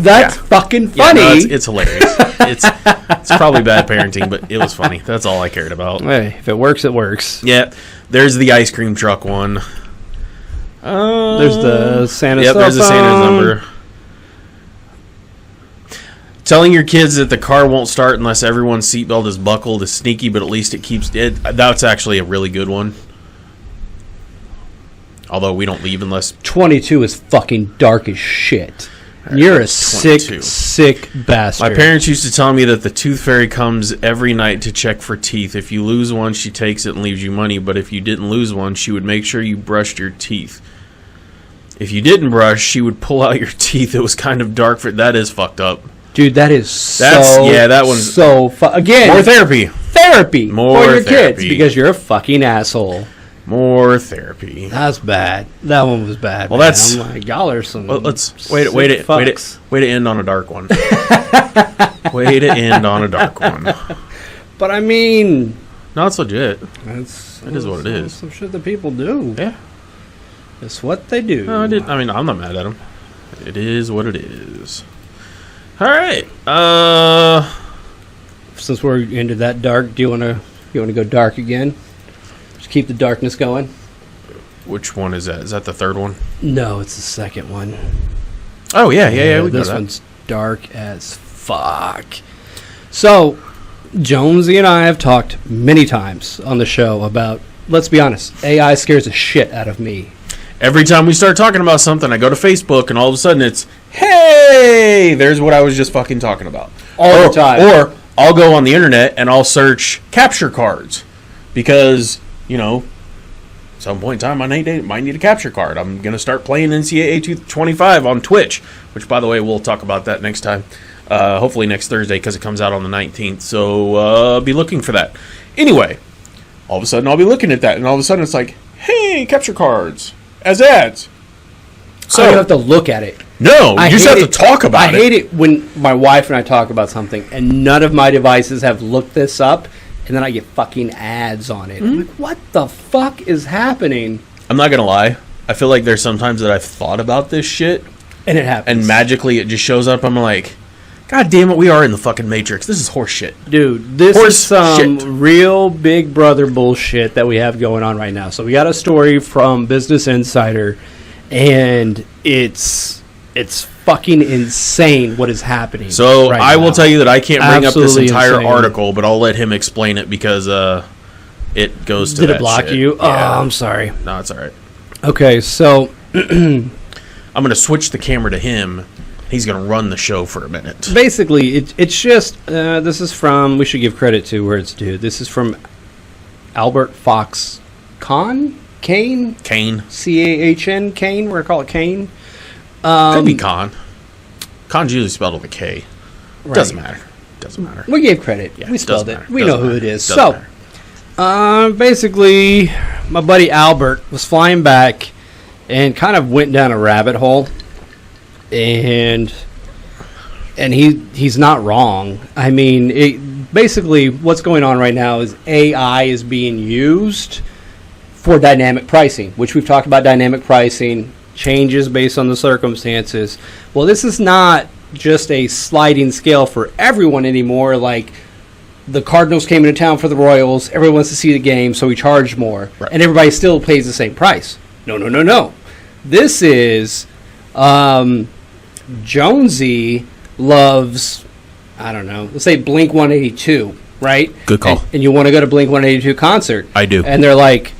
that's fucking funny. Yeah, no, it's hilarious. It's probably bad parenting, but it was funny. That's all I cared about. Hey, if it works, it works. Yeah, there's the ice cream truck one. There's the Santa. Yep, there's the Santa's number. Telling your kids that the car won't start unless everyone's seatbelt is buckled is sneaky, but at least it keeps it. That's actually a really good one. Although we don't leave unless 22 is fucking dark as shit. You're a 22. sick bastard. My parents used to tell me that the tooth fairy comes every night to check for teeth. If you lose one, she takes it and leaves you money. But if you didn't lose one, she would make sure you brushed your teeth. If you didn't brush, she would pull out your teeth. It was kind of dark for that. Is fucked up, dude. That one's so again more therapy more for your therapy. kids because you're a fucking asshole. More therapy. That's bad. That one was bad. Well, man. that's I'm like, y'all are some. Well, let's way to end on a dark one. Way to end on a dark one. But I mean, no, it's legit. It is what it is. Some shit that people do. Yeah, it's what they do. No, I mean, I'm not mad at them. It is what it is. All right. Since we're into that dark, do you want to go dark again? Just keep the darkness going. Which one is that? Is that the third one? No, it's the second one. Oh yeah. This one's dark as fuck. So, Jonesy and I have talked many times on the show about. Let's be honest, AI scares the shit out of me. Every time we start talking about something, I go to Facebook, and all of a sudden it's, hey, there's what I was just fucking talking about. All the time. Or I'll go on the internet and I'll search capture cards because, at some point in time I might need a capture card. I'm going to start playing NCAA 225 on Twitch, which, by the way, we'll talk about that next time. Hopefully next Thursday because it comes out on the 19th. So be looking for that. Anyway, all of a sudden I'll be looking at that, and all of a sudden it's like, hey, capture cards as ads. So I don't have to look at it. No, you just have to talk about it. I hate it when my wife and I talk about something and none of my devices have looked this up, and then I get fucking ads on it. I'm like, what the fuck is happening? I'm not going to lie. I feel like there's sometimes that I've thought about this shit. And it happens. And magically it just shows up. I'm like, God damn it, we are in the fucking Matrix. This is horse shit. Dude, this is some real Big Brother bullshit that we have going on right now. So we got a story from Business Insider, and it's fucking insane what is happening. So right I now. will tell you that I can't bring up this entire insane. article, but I'll let him explain it because it goes to Did that it block shit. you? Yeah. Oh, I'm sorry. No, it's all right. Okay, so I'm going to switch the camera to him. He's going to run the show for a minute. Basically, it's just, this is from, we should give credit to where it's due. This is from Albert Fox Kane? Kane. C-A-H-N, Kane, we're going to call it Kane. Could be Con. Con's usually spelled with a K. Right. Doesn't matter. We gave credit. Yeah, we spelled it. matter. We Doesn't know who matter. it is. Doesn't So, basically, my buddy Albert was flying back and kind of went down a rabbit hole. And he's not wrong. I mean, basically what's going on right now is AI is being used for dynamic pricing, which we've talked about. Dynamic pricing changes based on the circumstances. Well, this is not just a sliding scale for everyone anymore. Like the Cardinals came into town for the Royals, everyone wants to see the game, so we charge more, right. And everybody still pays the same price. No. This is Jonesy loves, I don't know, let's say Blink 182, right? Good call. And you want to go to Blink 182 concert. I do. And they're like,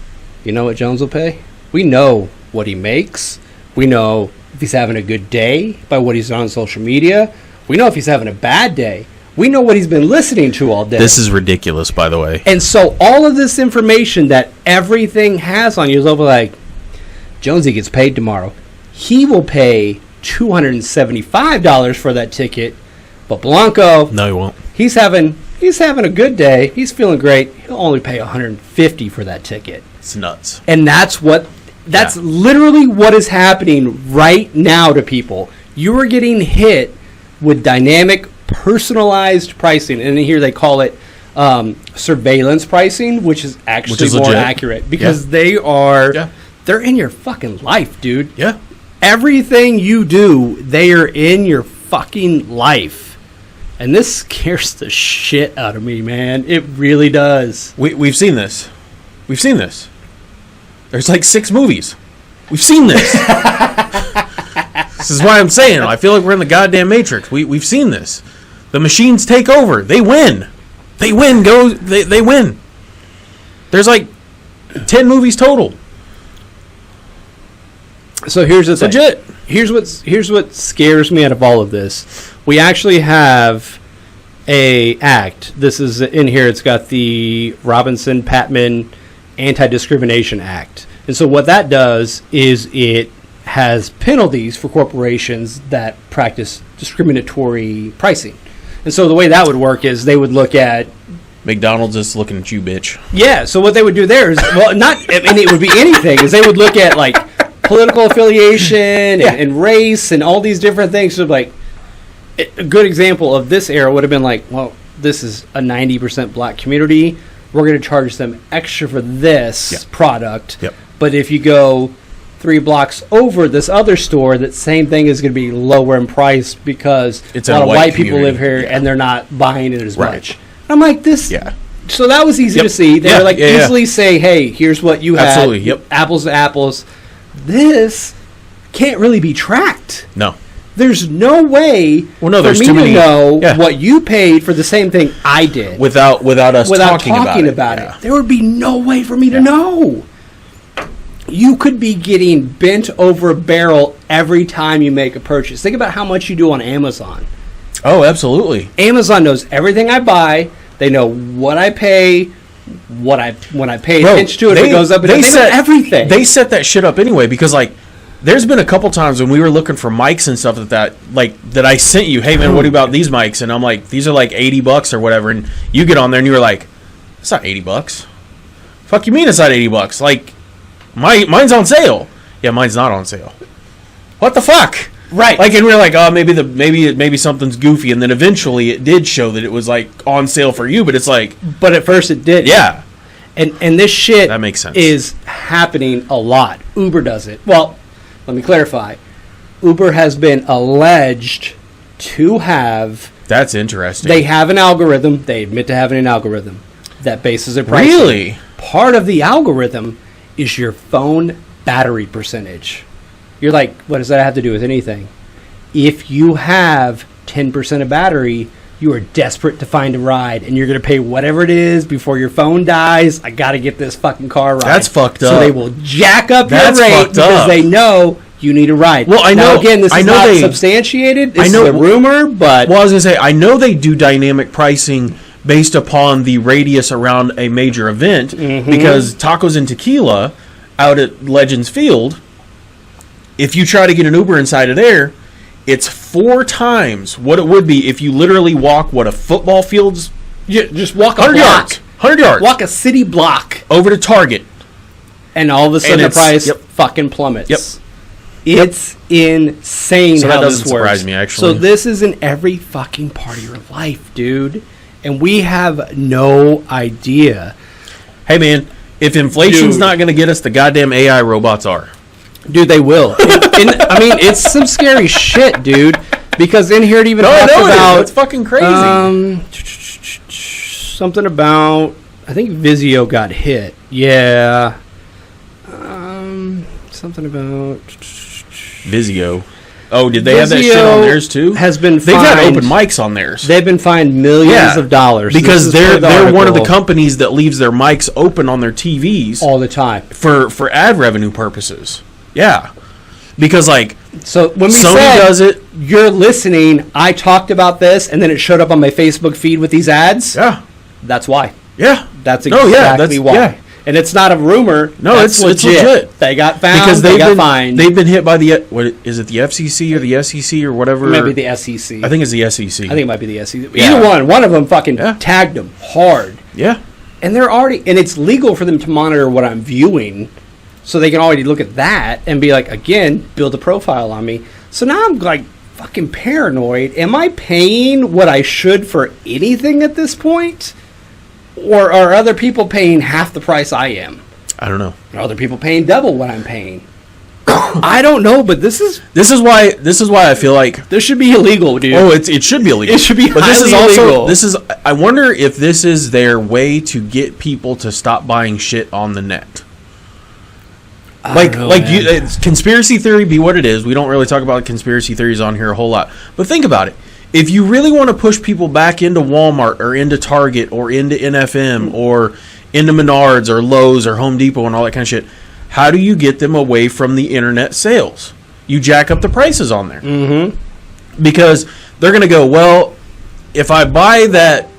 you know what Jones will pay? We know what he makes. We know if he's having a good day by what he's on social media. We know if he's having a bad day. We know what he's been listening to all day. This is ridiculous, by the way. And so all of this information that everything has on you is over like, Jonesy gets paid tomorrow. He will pay $275 for that ticket, but Blanco, No, he won't. he's having a good day. He's feeling great. He'll only pay $150 for that ticket. It's nuts. And that's literally what is happening right now to people. You are getting hit with dynamic, personalized pricing, and here they call it surveillance pricing, which is actually more legit. accurate because they're in your fucking life, dude. Yeah. Everything you do, they are in your fucking life. And this scares the shit out of me, man. It really does. We've seen this. We've seen this. There's like 6 movies. We've seen this. This is why I'm saying I feel like we're in the goddamn Matrix. We've seen this. The machines take over. They win. They win. They win. There's like 10 movies total. So here's the thing. Legit. Here's what scares me out of all of this. We actually have a act. This is in here. It's got the Robinson-Patman Anti-Discrimination Act. And so what that does is it has penalties for corporations that practice discriminatory pricing. And so the way that would work is they would look at McDonald's is looking at you, bitch. Yeah, so what they would do there is, well, not, I mean, it would be anything, is they would look at, like, political affiliation and race and all these different things. So, like, a good example of this era would have been like, well, this is a 90% black community. We're going to charge them extra for this product. Yep. But if you go 3 blocks over this other store, that same thing is going to be lower in price because it's a lot of white people community. live here and they're not buying it as Right. much. I'm like, this. Yeah. So that was easy to see. They were like easily say, hey, here's what you had. Absolutely. Yep. Apples to apples. This can't really be tracked. No. There's no way for there's me too many, to know yeah. what you paid for the same thing I did Without us talking about it. it. There would be no way for me to know. You could be getting bent over a barrel every time you make a purchase. Think about how much you do on Amazon. Oh, absolutely. Amazon knows everything I buy. They know what I pay, when I pay attention to it, if it goes up. They know everything. They set that shit up anyway because, like, there's been a couple times when we were looking for mics and stuff that I sent you. Hey, man, what about these mics? And I'm like, these are like $80 or whatever. And you get on there and you were like, it's not $80. Fuck you mean it's not $80? Like, mine's on sale. Yeah, mine's not on sale. What the fuck? Right. Like, and we were like, oh, maybe something's goofy, and then eventually it did show that it was like on sale for you, but it's like, but at first it did. yeah, and this shit that makes sense. Is happening a lot. Uber does it. Well, let me clarify. Uber has been alleged to have. That's interesting. They have an algorithm. They admit to having an algorithm that bases their pricing. Really? Part of the algorithm is your phone battery percentage. You're like, what does that have to do with anything? If you have 10% of battery, you are desperate to find a ride, and you're going to pay whatever it is before your phone dies. I got to get this fucking car ride. That's fucked up. So they will jack up That's your rate fucked because up. they know you need a ride. Well, I know. Now, again, this I is know not they- substantiated. This I know- is a rumor, but Well, I was gonna say, I know they do dynamic pricing based upon the radius around a major event because Tacos and Tequila out at Legends Field, if you try to get an Uber inside of there, it's 4 times what it would be if you literally walk what a football field's just walk a 100 block. yards. 100 yards. Walk a city block. Over to Target. And all of a sudden the it's- price yep. fucking plummets. Yep. It's insane So how that this doesn't works. surprise me, actually. So this is in every fucking part of your life, dude. And we have no idea. Hey, man, if inflation's Dude. not going to get us, the goddamn AI robots are. Dude, they will. I mean, it's some scary shit, dude. Because in here it even talks about... It's fucking crazy. Something about... I think Vizio got hit. Yeah. Something about... Vizio. Oh, did they have that shit on theirs too? Has been They've had fined- open mics on theirs. They've been fined millions of dollars. Because This is they're one of the article companies that leaves their mics open on their TVs all the time. for ad revenue purposes. Yeah. Because like So when we Sony said does it. you're listening, I talked about this, and then it showed up on my Facebook feed with these ads. Yeah. That's why. Yeah. That's No, yeah, exactly that's- why. yeah. And it's not a rumor. No, That's it's legit. They got found. Because they got been fined. they've been hit by the what is it, the FCC or the SEC or whatever? Maybe the SEC. I think it's the SEC. I think it might be the SEC. Yeah. Either one. One of them fucking Yeah. tagged them hard. Yeah. And they're already, and it's legal for them to monitor what I'm viewing, so they can already look at that and be like, again, build a profile on me. So now I'm like fucking paranoid. Am I paying what I should for anything at this point? Or are other people paying half the price I am? I don't know. Are other people paying double what I'm paying? I don't know, but this is why I feel like this should be illegal, dude. oh, it should be illegal. It should be but this is highly illegal. This is. I wonder if this is their way to get people to stop buying shit on the net. It's conspiracy theory be what it is. We don't really talk about conspiracy theories on here a whole lot. But think about it. If you really want to push people back into Walmart or into Target or into NFM or into Menards or Lowe's or Home Depot and all that kind of shit, how do you get them away from the internet sales? You jack up the prices on there. Mm-hmm. Because they're going to go, well, if I buy that,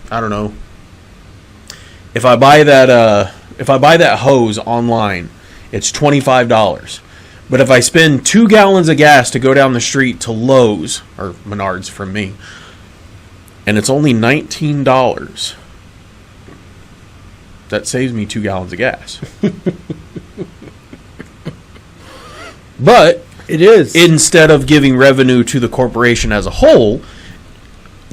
I don't know, if I buy that hose online, it's $25. But if I spend 2 gallons of gas to go down the street to Lowe's, or Menards from me, and it's only $19, that saves me 2 gallons of gas. But it is. Instead of giving revenue to the corporation as a whole,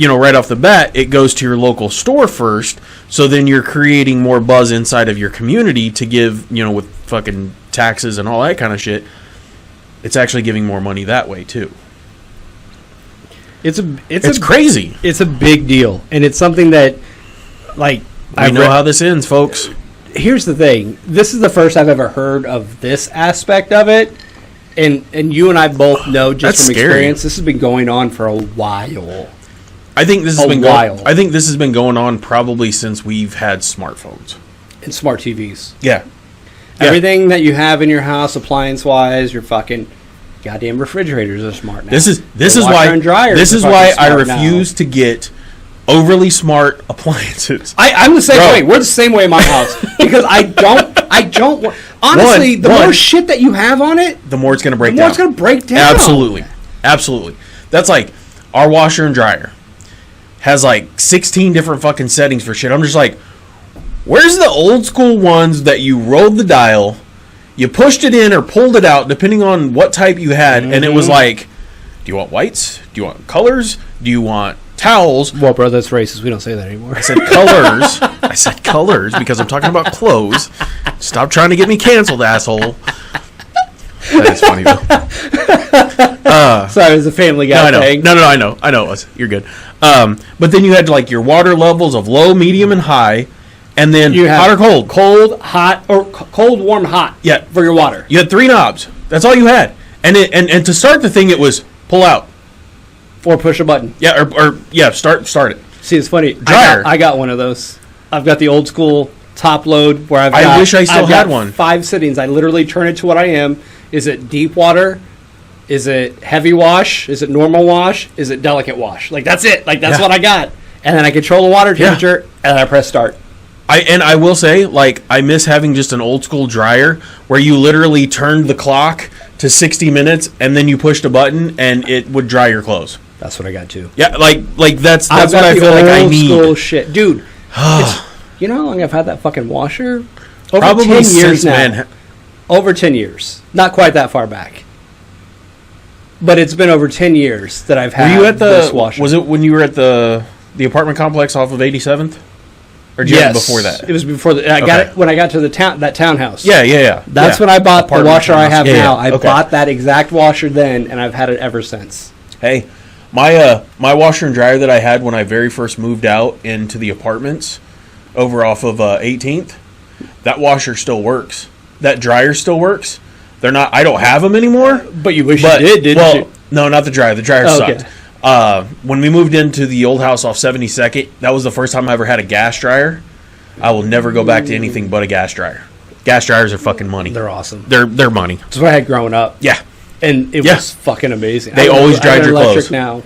right off the bat, it goes to your local store first. So then you're creating more buzz inside of your community to give, with fucking taxes and all that kind of shit. It's actually giving more money that way too. It's crazy. It's a big deal, and it's something that, I know how this ends, folks. Here's the thing: this is the first I've ever heard of this aspect of it, and you and I both know just from experience, this has been going on for a while. I think this has been going on probably since we've had smartphones and smart TVs. Yeah. Everything that you have in your house, appliance-wise, your fucking goddamn refrigerators are smart now. This is why I refuse to get overly smart appliances. I'm the same way. We're the same way in my house because I don't. Honestly, the more shit that you have on it, the more it's going to break down. The more it's going to break down. Absolutely. That's like our washer and dryer has 16 different fucking settings for shit. I'm just like, where's the old school ones that you rolled the dial, you pushed it in or pulled it out, depending on what type you had, and it was like, do you want whites? Do you want colors? Do you want towels? Well, bro, that's racist. We don't say that anymore. I said colors. I said colors because I'm talking about clothes. Stop trying to get me canceled, asshole. That is funny, though. Sorry, it was a Family Guy thing. No, I know it was. You're good. But then you had your water levels of low, medium, and high. And then you hot or cold? Cold, hot, or cold, warm, hot. Yeah, for your water. You had 3 knobs. That's all you had. And to start the thing, it was pull out or push a button. Yeah, or start it. See, it's funny. Dryer. I got one of those. I've got the old school top load where I wish I still had one. 5 settings. I literally turn it to what I am. Is it deep water? Is it heavy wash? Is it normal wash? Is it delicate wash? That's it. That's what I got. And then I control the water temperature, and then I press start. I will say, I miss having just an old school dryer where you literally turned the clock to 60 minutes and then you pushed a button and it would dry your clothes. That's what I got too. Yeah, that's what I feel like I need. Old school shit, dude. You know how long I've had that fucking washer? Over Probably 10 years now. Man. Over 10 years. Not quite that far back. But it's been over 10 years that I've had this washer. Was it when you were at the apartment complex off of 87th? Or did you have it before that? It was before that. I got it when I got to that townhouse. Yeah. That's when I bought the washer I have now. I bought that exact washer then, and I've had it ever since. Hey, my washer and dryer that I had when I very first moved out into the apartments over off of 18th, that washer still works. That dryer still works. They're not. I don't have them anymore. But you wish you did, didn't you? No, not the dryer. The dryer sucked. When we moved into the old house off 72nd, that was the first time I ever had a gas dryer. I will never go back to anything but a gas dryer. Gas dryers are fucking money. They're awesome. They're money. That's what I had growing up. Yeah. And it was fucking amazing. They always dried your clothes. Now.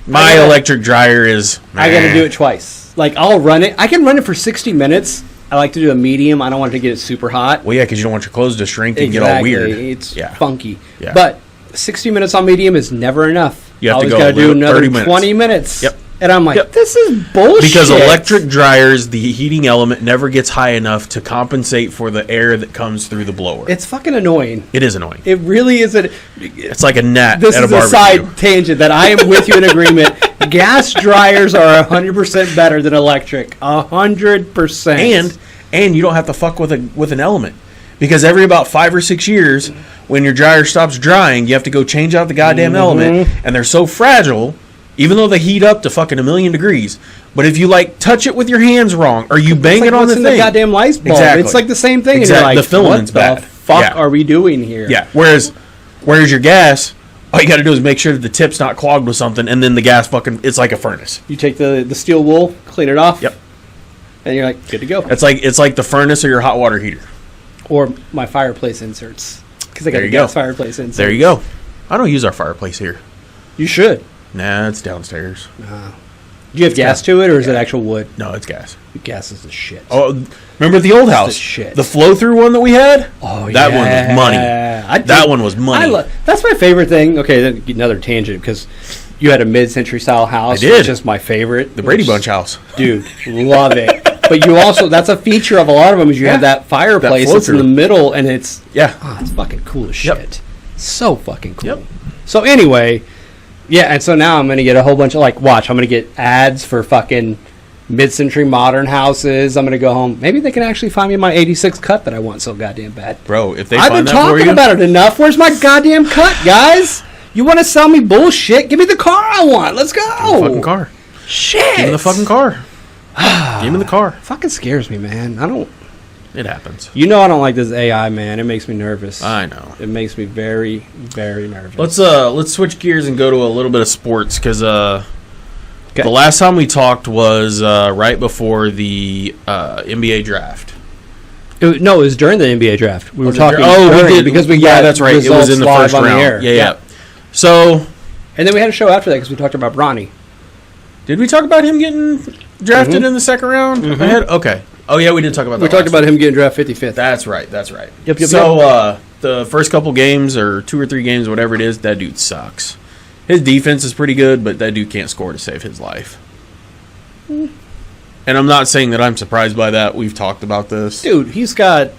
My electric dryer is... I got to do it twice. I'll run it. I can run it for 60 minutes. I like to do a medium. I don't want it to get it super hot. Well, yeah, because you don't want your clothes to shrink and get all weird. It's funky. Yeah. But 60 minutes on medium is never enough. You have to go do another 20 minutes. Yep. And I'm like, this is bullshit. Because electric dryers, the heating element never gets high enough to compensate for the air that comes through the blower. It's fucking annoying. It is annoying. It really is. It's like a gnat This at a is barbecue. a side tangent that I am with you in agreement. gas dryers are 100% better than electric. 100%. And you don't have to fuck with an element. Because every about 5 or 6 years, when your dryer stops drying, you have to go change out the goddamn element. And they're so fragile, even though they heat up to fucking 1,000,000 degrees. But if you touch it with your hands wrong, or you bang it on the thing, the goddamn light bulb. Exactly. It's like the same thing. Exactly. And you're like, the filament's what bad. the fuck are we doing here? Yeah. Whereas your gas, all you got to do is make sure that the tip's not clogged with something, and then the gas it's like a furnace. You take the steel wool, clean it off. Yep. And you're like, good to go. It's like the furnace or your hot water heater. Or my fireplace inserts. Because I got a gas fireplace insert. There you go. I don't use our fireplace here. You should. Nah, it's downstairs. Do you have gas to it, or is it actual wood? No, it's gas. Gas is the shit. Oh, remember the old house? The shit. The flow-through one that we had? Oh, that one was money. That one was money. That's my favorite thing. Okay, then another tangent, because you had a mid-century style house. I did. Which is my favorite. The Brady Bunch house. Dude, love it. But you also, that's a feature of a lot of them, is you have that fireplace that's in the middle, and it's, it's fucking cool as shit. So fucking cool. Yep. So anyway, and so now I'm going to get a whole bunch of, watch, I'm going to get ads for fucking mid-century modern houses. I'm going to go home. Maybe they can actually find me my 86 cut that I want so goddamn bad. Bro, if they I've find been that for you. talking about it enough. Where's my goddamn cut, guys? You want to sell me bullshit? Give me the car I want. Let's go. Give me the fucking car. Shit. Give me the fucking car. Give me the car. Fucking scares me, man. It happens. You know I don't like this AI, man. It makes me nervous. I know. It makes me very, very nervous. Let's switch gears and go to a little bit of sports, because the last time we talked was right before the NBA draft. It was during the NBA draft. We were talking. We did, because we got that's right. It was in the first round. Air. Yeah. So, and then we had a show after that because we talked about Bronny. Did we talk about him getting drafted in the second round? Okay. Oh yeah, we did talk about that. We talked about him getting drafted 55th. That's right. Yep. So the first couple games, or 2 or 3 games, whatever it is, that dude sucks. His defense is pretty good, but that dude can't score to save his life. And I'm not saying that I'm surprised by that. We've talked about this. Dude, he's got...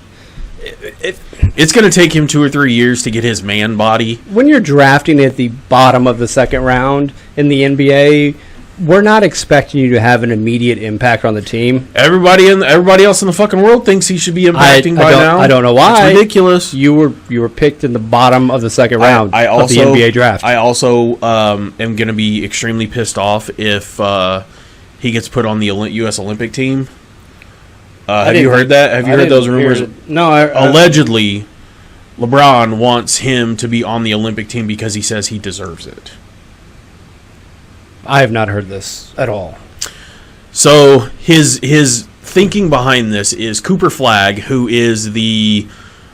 It's going to take him 2 or 3 years to get his man body. When you're drafting at the bottom of the second round in the NBA, we're not expecting you to have an immediate impact on the team. Everybody else in the fucking world thinks he should be impacting by now. I don't know why. It's ridiculous. You were picked in the bottom of the second round of the NBA draft. I also am going to be extremely pissed off if he gets put on the U.S. Olympic team. Have you heard that? Have you heard those rumors? No. Allegedly, LeBron wants him to be on the Olympic team because he says he deserves it. I have not heard this at all. So his thinking behind this is Cooper Flagg, who is the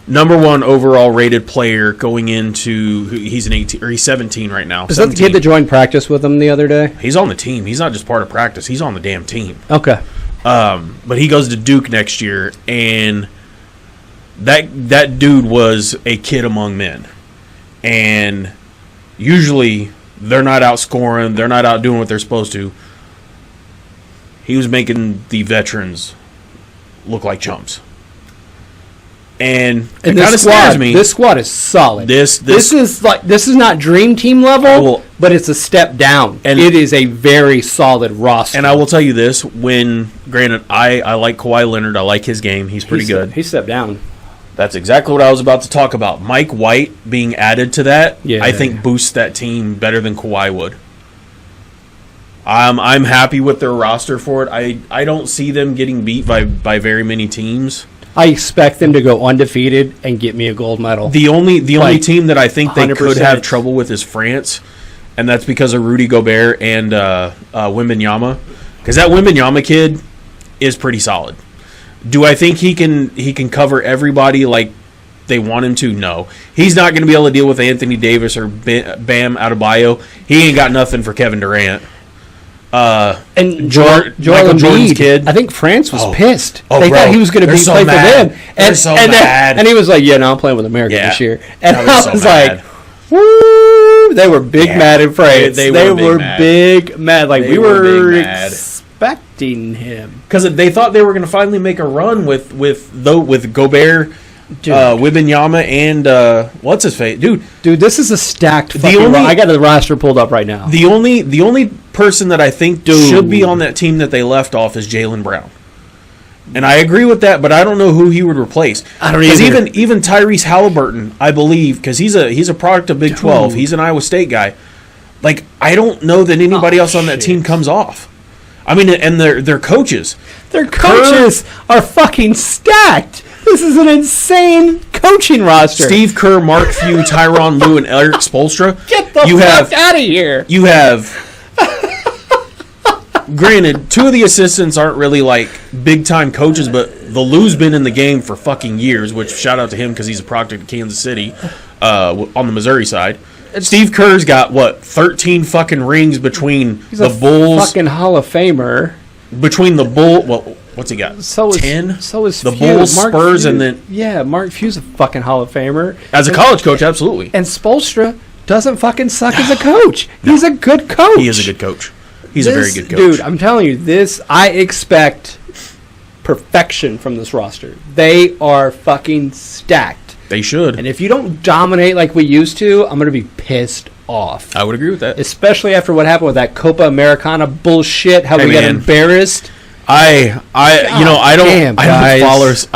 number 1 overall rated player going into, he's 17 right now. Is that the kid that joined practice with him the other day? He's on the team. He's not just part of practice. He's on the damn team. Okay. But he goes to Duke next year, and that dude was a kid among men. And usually they're not out scoring. They're not out doing what they're supposed to. He was making the veterans look like chumps. And it kind of scares me. This squad is solid. This is not dream team level, but it's a step down. And it is a very solid roster. And I will tell you this: granted, I like Kawhi Leonard. I like his game. He's pretty good. He stepped down. That's exactly what I was about to talk about. Mike White being added to that, I think boosts that team better than Kawhi would. I'm happy with their roster for it. I don't see them getting beat by very many teams. I expect them to go undefeated and get me a gold medal. The only team that I think they could have trouble with is France, and that's because of Rudy Gobert and Wembanyama, because that Wembanyama kid is pretty solid. Do I think he can cover everybody like they want him to? No. He's not going to be able to deal with Anthony Davis or Bam Adebayo. He ain't got nothing for Kevin Durant. And Joel Embiid's kid. I think France was pissed. They thought he was going to play for them. And he was like, "Yeah, no, I'm playing with America this year." And I was like, "Woo!" They were big mad in France. They were big mad. Like we were expecting him because they thought they were going to finally make a run with Gobert, Wembanyama, and what's his face, dude. This is a stacked. I got the roster pulled up right now. The only person that I think should be on that team that they left off is Jaylen Brown. And I agree with that, but I don't know who he would replace. I don't either. Even Tyrese Halliburton, I believe, because he's a product of Big 12. He's an Iowa State guy. Like, I don't know that anybody else on that team comes off. I mean, and their coaches. Their coaches are fucking stacked. This is an insane coaching roster. Steve Kerr, Mark Few, Tyronn Lue, and Eric Spoelstra. Get the fuck out of here. You have... Granted, two of the assistants aren't really like big-time coaches, but the Lou's been in the game for fucking years, which shout out to him because he's a product of Kansas City on the Missouri side. Steve Kerr's got, 13 fucking rings between the Bulls. Fucking Hall of Famer. Between the Bull, what's he got? 10? So is the Few. Bulls, Mark Spurs, Few. and then... Yeah, Mark Few's a fucking Hall of Famer. As a college coach, absolutely. And Spoelstra doesn't fucking suck as a coach. He's a good coach. He is a good coach. He's a very good coach. Dude, I'm telling you, I expect perfection from this roster. They are fucking stacked. They should. And if you don't dominate like we used to, I'm going to be pissed off. I would agree with that. Especially after what happened with that Copa Americana bullshit, how we got embarrassed. I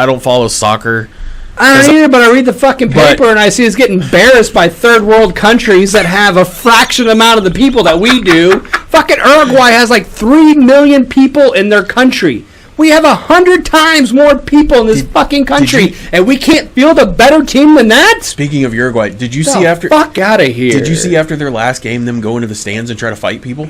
don't follow soccer. I don't either, but I read the fucking paper and I see us getting embarrassed by third world countries that have a fraction amount of the people that we do. Fucking Uruguay has like 3 million people in their country. We have 100 times more people in this fucking country, and we can't field a better team than that? Speaking of Uruguay, did you see after... Fuck out of here. Did you see after their last game them go into the stands and try to fight people?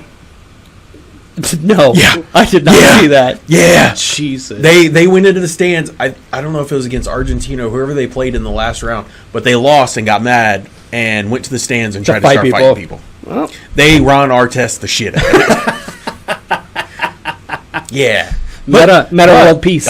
No. Yeah. I did not see that. Yeah. Jesus. They went into the stands. I don't know if it was against Argentina or whoever they played in the last round, but they lost and got mad and went to the stands and tried to start fighting people. Well. They Ron Artest the shit out of it. Yeah. Meta World Peace.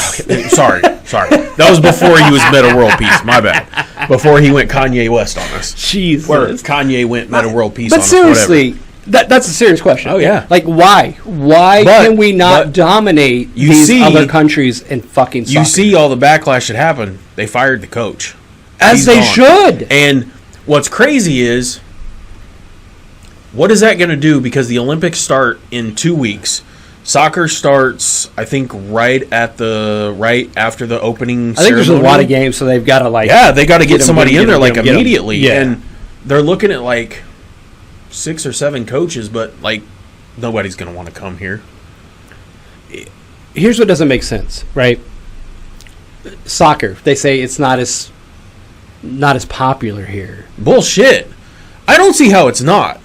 Sorry. That was before he was Meta World Peace. My bad. Before he went Kanye West on us. Jesus. Where Kanye went Meta World Peace on us. But seriously, that's a serious question. Oh, yeah. Like, why? Why can we not dominate these other countries and fucking soccer? You see all the backlash that happened. They fired the coach. As they should. And what's crazy is, what is that going to do? Because the Olympics start in 2 weeks. Soccer starts, I think, right after the opening ceremony. I think there's a lot of games, so they've got to they got to get somebody in there immediately. Yeah. And they're looking at 6 or 7 coaches, but nobody's going to want to come here. Here's what doesn't make sense, right? Soccer, they say it's not as popular here. Bullshit. I don't see how it's not.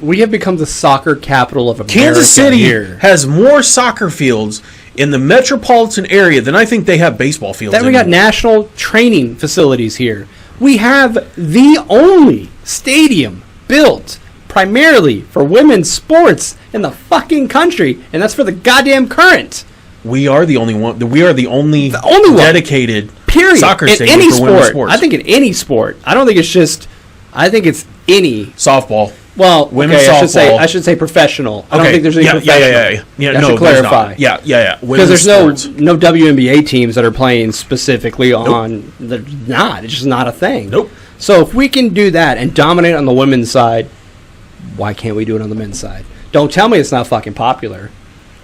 We have become the soccer capital of America. Kansas City has more soccer fields in the metropolitan area than I think they have baseball fields. Then we got national training facilities here. We have the only stadium built primarily for women's sports in the fucking country, and that's for the goddamn Current. We are the only one. We are the only dedicated soccer in stadium any for women's sports. I think in any sport. I don't think it's just. I think it's any softball. Well, women's softball. I should say professional. I don't think there's any professional. Yeah. I should clarify. Yeah. Because there's no WNBA teams that are playing specifically on. They're not. It's just not a thing. Nope. So if we can do that and dominate on the women's side, why can't we do it on the men's side? Don't tell me it's not fucking popular.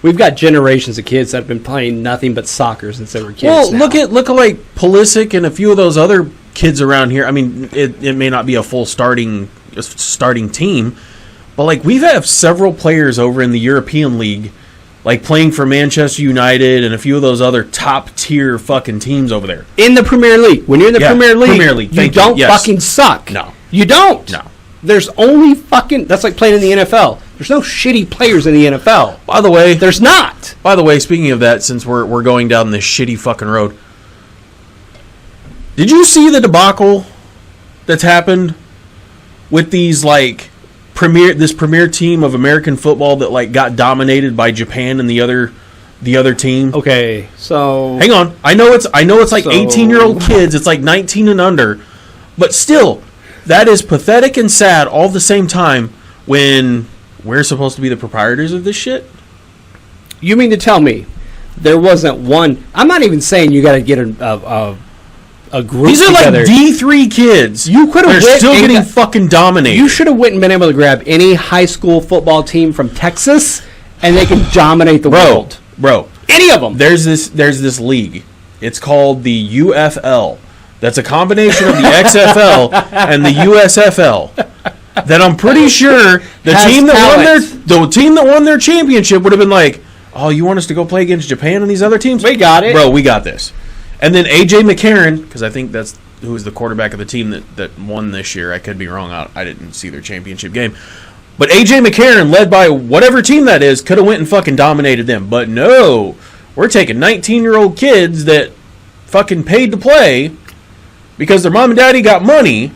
We've got generations of kids that have been playing nothing but soccer since they were kids. Well, look at Pulisic and a few of those other kids around here. I mean, it may not be a full starting team, but we have several players over in the European League, playing for Manchester United and a few of those other top tier fucking teams over there. In the Premier League, when you're in the Premier League, you don't fucking suck. No, you don't. No. There's only fucking... That's like playing in the NFL. There's no shitty players in the NFL. By the way... There's not. By the way, speaking of that, since we're going down this shitty fucking road, did you see the debacle that's happened with these, premier team of American football that, got dominated by Japan and the other team? Okay, so... Hang on. I know it's 18-year-old kids. It's 19 and under. But still... That is pathetic and sad all at the same time when we're supposed to be the proprietors of this shit. You mean to tell me there wasn't one... I'm not even saying you got to get a a group These are together. like D3 kids. You could have They're still getting fucking dominated. You should have went and been able to grab any high school football team from Texas, and they can dominate the world. Bro, Any of them. there's this league. It's called the UFL. That's a combination of the XFL and the USFL. That I'm pretty sure the team that won their championship would have been like, "Oh, you want us to go play against Japan and these other teams? We got it, bro. We got this." And then AJ McCarron, because I think that's who was the quarterback of the team that won this year. I could be wrong. I didn't see their championship game. But AJ McCarron, led by whatever team that is, could have went and fucking dominated them. But no, we're taking 19-year-old kids that fucking paid to play because their mom and daddy got money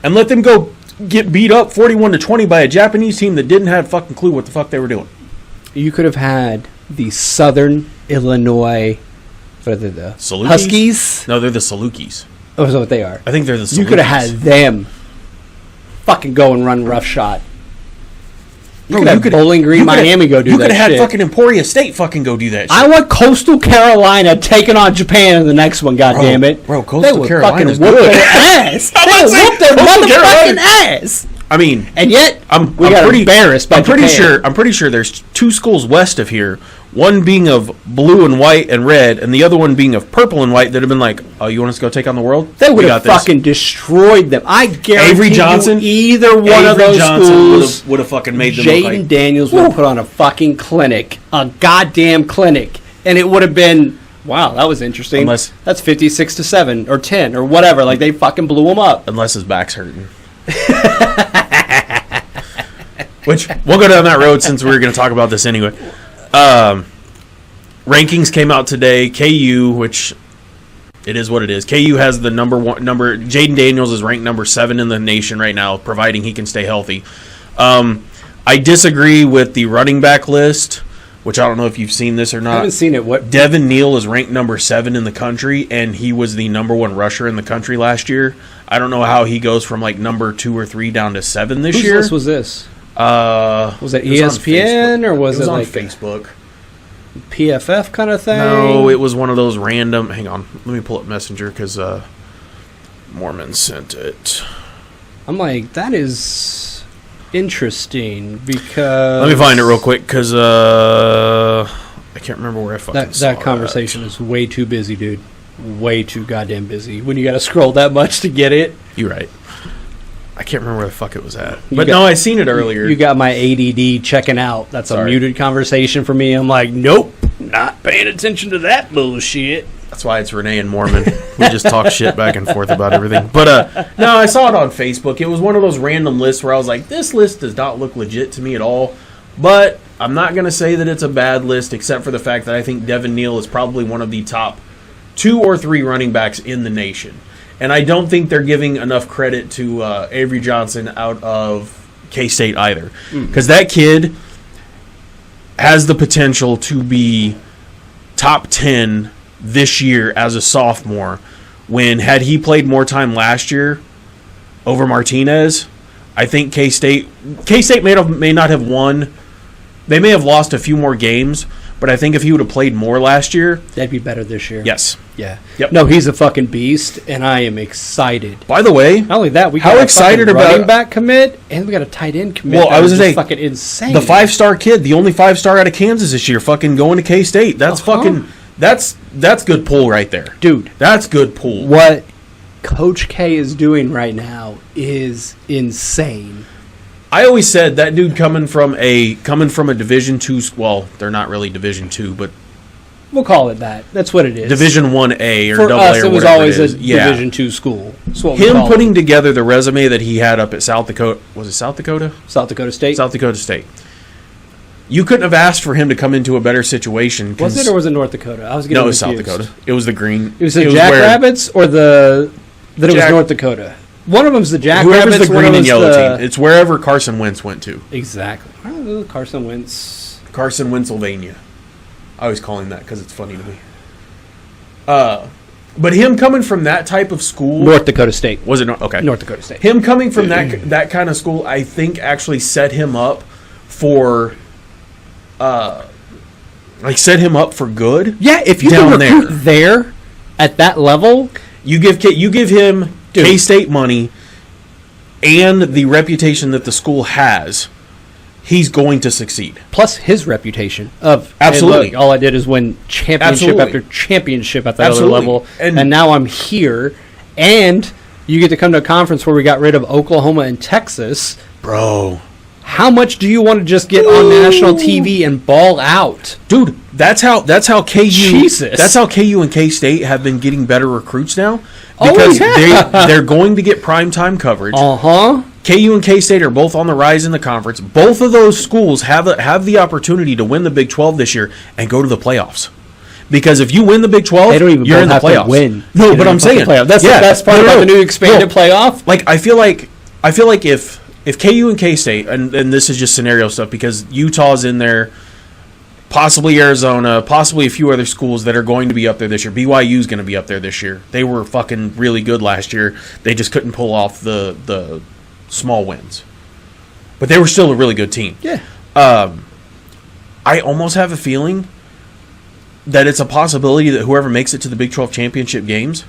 and let them go get beat up 41-20 by a Japanese team that didn't have fucking clue what the fuck they were doing. You could have had the Southern Illinois, what are they, the Salukis? Huskies? No, they're the Salukis. Oh, is that what they are? I think they're the Salukis. You could have had them fucking go and run roughshot. You could have Bowling Green, Miami go do that shit. You could have had fucking Emporia State fucking go do that shit. I want Coastal Carolina taking on Japan in the next one, goddammit. Bro, Coastal Carolina's whoop good. Their ass. They would whoop their motherfucking ass. I mean, and yet we got pretty embarrassed by Japan. I'm pretty sure there's two schools west of here, one being of blue and white and red, and the other one being of purple and white that have been like, "Oh, you want us to go take on the world?" They would have fucking destroyed them. I guarantee Avery Johnson, either one of those schools would have fucking made them. Jaden Daniels would have put on a fucking clinic, a goddamn clinic, and it would have been, wow, that was interesting. That's 56-7 or 10 or whatever. Like, they fucking blew him up. Unless his back's hurting. Which, we'll go down that road since we were going to talk about this anyway. Rankings came out today. KU, which it is what it is. KU has the number. Jaden Daniels is ranked number 7 in the nation right now, providing he can stay healthy. I disagree with the running back list, which I don't know if you've seen this or not. I haven't seen it. What? Devin Neal is ranked number 7 in the country, and he was the number 1 rusher in the country last year. I don't know how he goes from like number 2 or 3 down to 7 this year. Whose list was this? Was it was ESPN or was it on like Facebook? PFF kind of thing? No, it was one of those random. Hang on, let me pull up Messenger because Mormon sent it. I'm like, that is interesting because let me find it real quick because I can't remember where I fucking saw that conversation is way too busy, dude. Way too goddamn busy. When you got to scroll that much to get it. You're right. I can't remember where the fuck it was at. But no, I seen it earlier. You got my ADD checking out. That's a muted conversation for me. I'm like, nope, not paying attention to that bullshit. That's why it's Renee and Mormon. We just talk shit back and forth about everything. But no, I saw it on Facebook. It was one of those random lists where I was like, this list does not look legit to me at all. But I'm not going to say that it's a bad list, except for the fact that I think Devin Neal is probably one of the top 2 or 3 running backs in the nation. And I don't think they're giving enough credit to Avery Johnson out of K-State either. Because that kid has the potential to be top 10 this year as a sophomore, when had he played more time last year over Martinez, I think K-State may not have won. They may have lost a few more games, but I think if he would have played more last year, they'd be better this year. Yes. Yeah. Yep. No, he's a fucking beast, and I am excited. By the way, not only that, we got a running back commit, and we got a tight end commit. Well, I was going to say, fucking insane. The 5-star kid, the only 5-star out of Kansas this year, fucking going to K-State. That's fucking that's good pull right there, dude. That's good pull. What Coach K is doing right now is insane. I always said that dude coming from a Division II. Well, they're not really Division II, but we'll call it that. That's what it is. Division 1A or for AA us, or it was always a Division II school. That's what him putting together the resume that he had up at South Dakota. Was it South Dakota? South Dakota State. South Dakota State. You couldn't have asked for him to come into a better situation. Was it or was it North Dakota? I was getting confused. South Dakota. It was the green. It was the Jackrabbits or it was North Dakota. One of them's the Jackrabbits. Whoever's the green and yellow team. It's wherever Carson Wentz went to. Exactly. Carson Wentz. Carson, Pennsylvania. I always call him that because it's funny to me. But him coming from that type of school, North Dakota State. Was it okay? North Dakota State. Him coming from that kind of school, I think actually set him up for, set him up for good. Yeah, if you can recruit there at that level. You give him K-State money and the reputation that the school has. He's going to succeed. Plus his reputation of absolutely. Hey, look, all I did is win championship after championship at the other level, and now I'm here, and you get to come to a conference where we got rid of Oklahoma and Texas, bro. How much do you want to just get on national TV and ball out, dude? That's how KU. Jesus. That's how KU and K-State have been getting better recruits now because they're going to get primetime coverage. KU and K-State are both on the rise in the conference. Both of those schools have the opportunity to win the Big 12 this year and go to the playoffs. Because if you win the Big 12, you're in the playoffs. Win. No, but I'm saying that's the best part about the new expanded playoff. Like I feel like if KU and K-State, and this is just scenario stuff because Utah's in there, possibly Arizona, possibly a few other schools that are going to be up there this year. BYU's going to be up there this year. They were fucking really good last year. They just couldn't pull off the small wins. But they were still a really good team. Yeah. I almost have a feeling that it's a possibility that whoever makes it to the Big 12 championship games